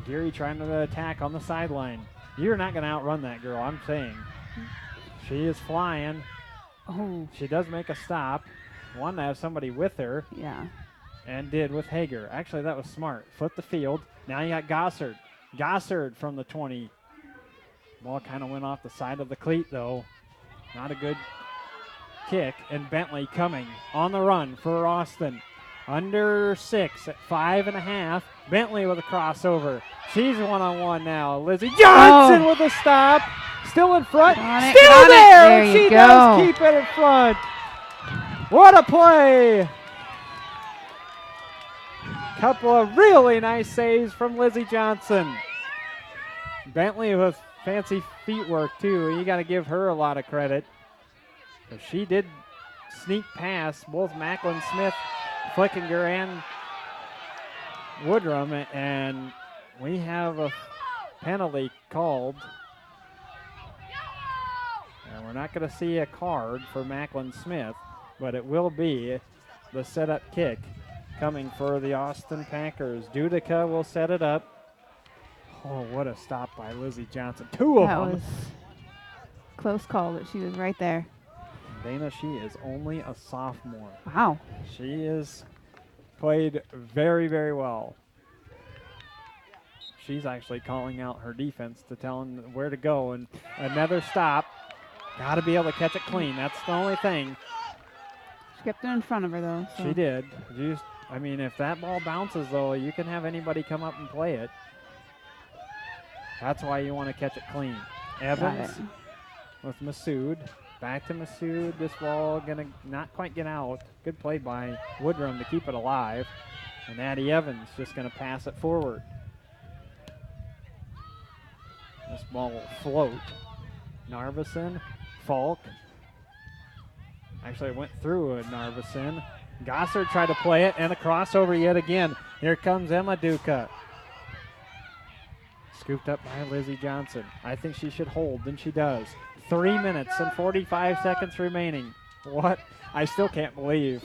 Geary trying to attack on the sideline. You're not going to outrun that girl, I'm saying. She is flying. Oh. She does make a stop. Wanted to have somebody with her. Yeah. And did with Hager. Actually, that was smart. Flip the field. Now you got Gossard. Gossard from the 20. Ball kind of went off the side of the cleat, though. Not a good kick. And Bentley coming on the run for Austin. Under 6 at 5.5. Bentley with a crossover. She's one-on-one now. Lizzie Johnson with a stop. Still in front. Still there. There And you she go. does keep it in front. What a play. Couple of really nice saves from Lizzie Johnson. Bentley with fancy feet work, too. You got to give her a lot of credit. She did sneak past both Macklin Smith, Flickinger, and Woodrum, and we have a penalty called. And we're not going to see a card for Macklin Smith, but it will be the setup kick coming for the Austin Packers. Dudica will set it up. Oh, what a stop by Lizzie Johnson. Two of them. That was close call, but she was right there. Dana, she is only a sophomore. Wow. She is played very, very well. She's actually calling out her defense to tell them where to go. And another stop. Got to be able to catch it clean. That's the only thing. She kept it in front of her, though. So. She did. I mean, if that ball bounces, though, you can have anybody come up and play it. That's why you want to catch it clean. Evans with Masood. Back to Masood. This ball going to not quite get out. Good play by Woodrum to keep it alive. And Addie Evans just going to pass it forward. This ball will float. Narveson, Falk. Actually, it went through a Narveson. Gossard tried to play it, and a crossover yet again. Here comes Emma Duca. Scooped up by Lizzie Johnson. I think she should hold, and she does. 3 minutes and 45 seconds remaining. What? I still can't believe.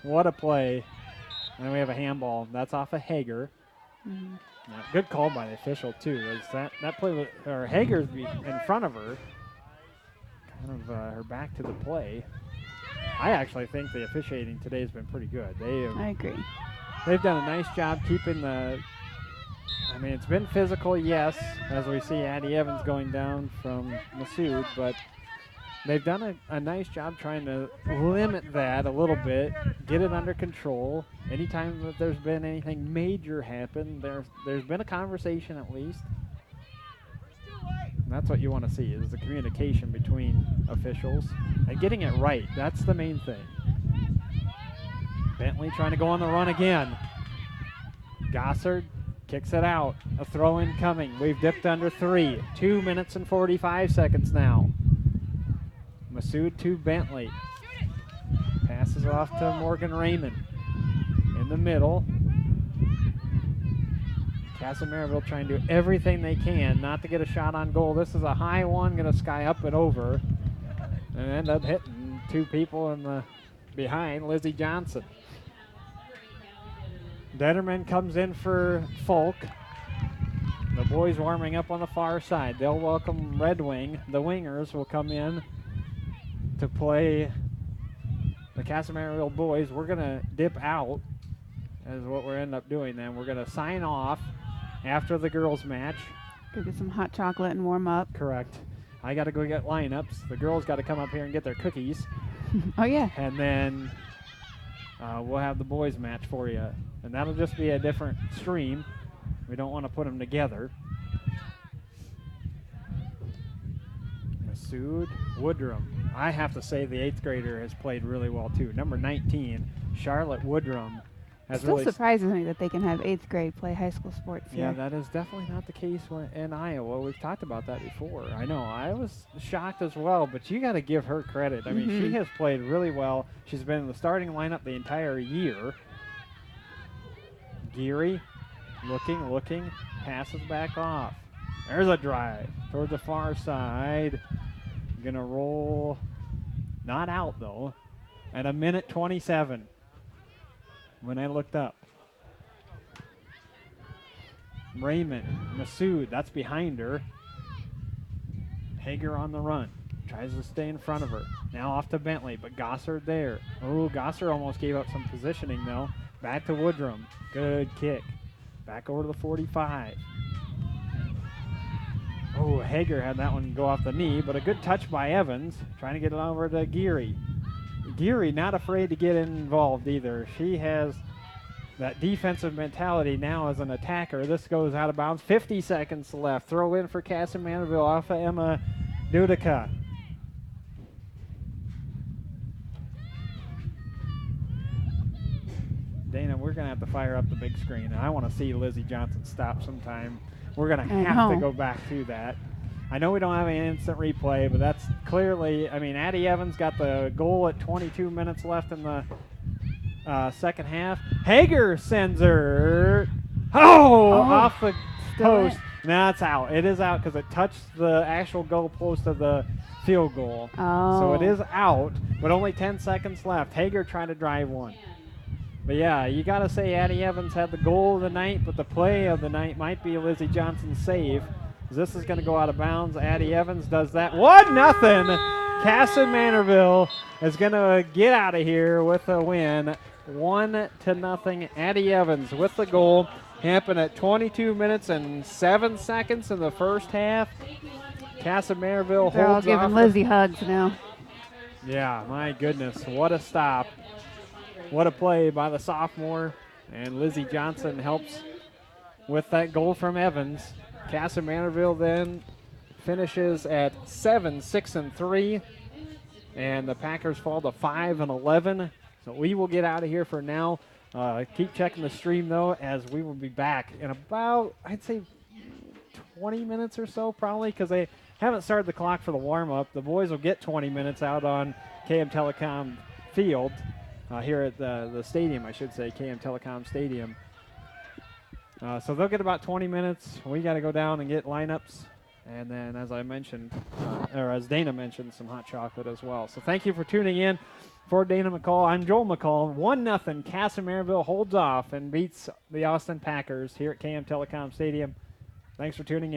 What a play. And we have a handball. That's off of Hager. Mm-hmm. Now, good call by the official, too. Is that play was, or Hager's in front of her. Kind of her back to the play. I actually think the officiating today has been pretty good. I agree. They've done a nice job keeping the. I mean, it's been physical, yes, as we see Addie Evans going down from Masood, but they've done a nice job trying to limit that a little bit, get it under control. Anytime that there's been anything major happen, there's been a conversation at least. And that's what you want to see, is the communication between officials and getting it right. That's the main thing. Bentley trying to go on the run again. Gossard kicks it out. A throw-in coming. We've dipped under 3. 2 minutes and 45 seconds now. Masood to Bentley. Passes off to Morgan Raymond. In the middle. Kasson Mantorville trying to do everything they can not to get a shot on goal. This is a high one, going to sky up and over. And end up hitting 2 people in the behind, Lizzie Johnson. Detterman comes in for Folk. The boys warming up on the far side. They'll welcome Red Wing. The Wingers will come in to play the Kasson Mantorville boys. We're going to dip out, is what we're end up doing then. We're going to sign off after the girls' match. Go get some hot chocolate and warm up. Correct. I got to go get lineups. The girls got to come up here and get their cookies. Oh, yeah. And then we'll have the boys' match for you. And that'll just be a different stream. We don't want to put them together. Masood Woodrum. I have to say the 8th grader has played really well, too. Number 19, Charlotte Woodrum. It still surprises me that they can have 8th grade play high school sports here. Yeah, that is definitely not the case in Iowa. We've talked about that before. I know. I was shocked as well, but you got to give her credit. I mean, she has played really well. She's been in the starting lineup the entire year. Geary, looking, passes back off. There's a drive toward the far side. Going to roll, not out though, at 1:27 when I looked up. Raymond, Masood, that's behind her. Hager on the run. Tries to stay in front of her. Now off to Bentley, but Gossard there. Oh, Gossard almost gave up some positioning though. Back to Woodrum. Good kick. Back over to the 45. Oh, Hager had that one go off the knee, but a good touch by Evans. Trying to get it over to Geary. Geary not afraid to get involved either. She has that defensive mentality now as an attacker. This goes out of bounds. 50 seconds left. Throw in for Kasson Mantorville off of Emma Dudica. Dana, we're going to have to fire up the big screen. I want to see Lizzie Johnson stop sometime. We're going to have to go back to that. I know we don't have an instant replay, but that's clearly, I mean, Addie Evans got the goal at 22 minutes left in the second half. Hager sends her, off the post. No, it's out. It is out because it touched the actual goal post of the field goal. So it is out, but only 10 seconds left. Hager trying to drive one. But yeah, you got to say Addie Evans had the goal of the night, but the play of the night might be Lizzie Johnson's save. This is going to go out of bounds. Addie Evans does that. 1-0. Kasson Mantorville is going to get out of here with a win. 1-0. Addie Evans with the goal. Happened at 22 minutes and 7 seconds in the first half. Kasson Mantorville holds off. They're all giving Lizzie hugs now. Yeah, my goodness. What a stop. What a play by the sophomore. And Lizzie Johnson helps with that goal from Evans. Kasson Mantorville then finishes at 7-6-3. And the Packers fall to 5-11. So we will get out of here for now. Keep checking the stream, though, as we will be back in about, I'd say, 20 minutes or so, probably, because they haven't started the clock for the warm-up. The boys will get 20 minutes out on KM Telecom Field. Here at the stadium, I should say, KM Telecom Stadium. So they'll get about 20 minutes. We got to go down and get lineups. And then, as I mentioned, or as Dana mentioned, some hot chocolate as well. So thank you for tuning in. For Dana McCall, I'm Joel McCall. 1-0. Kasson Mantorville holds off and beats the Austin Packers here at KM Telecom Stadium. Thanks for tuning in.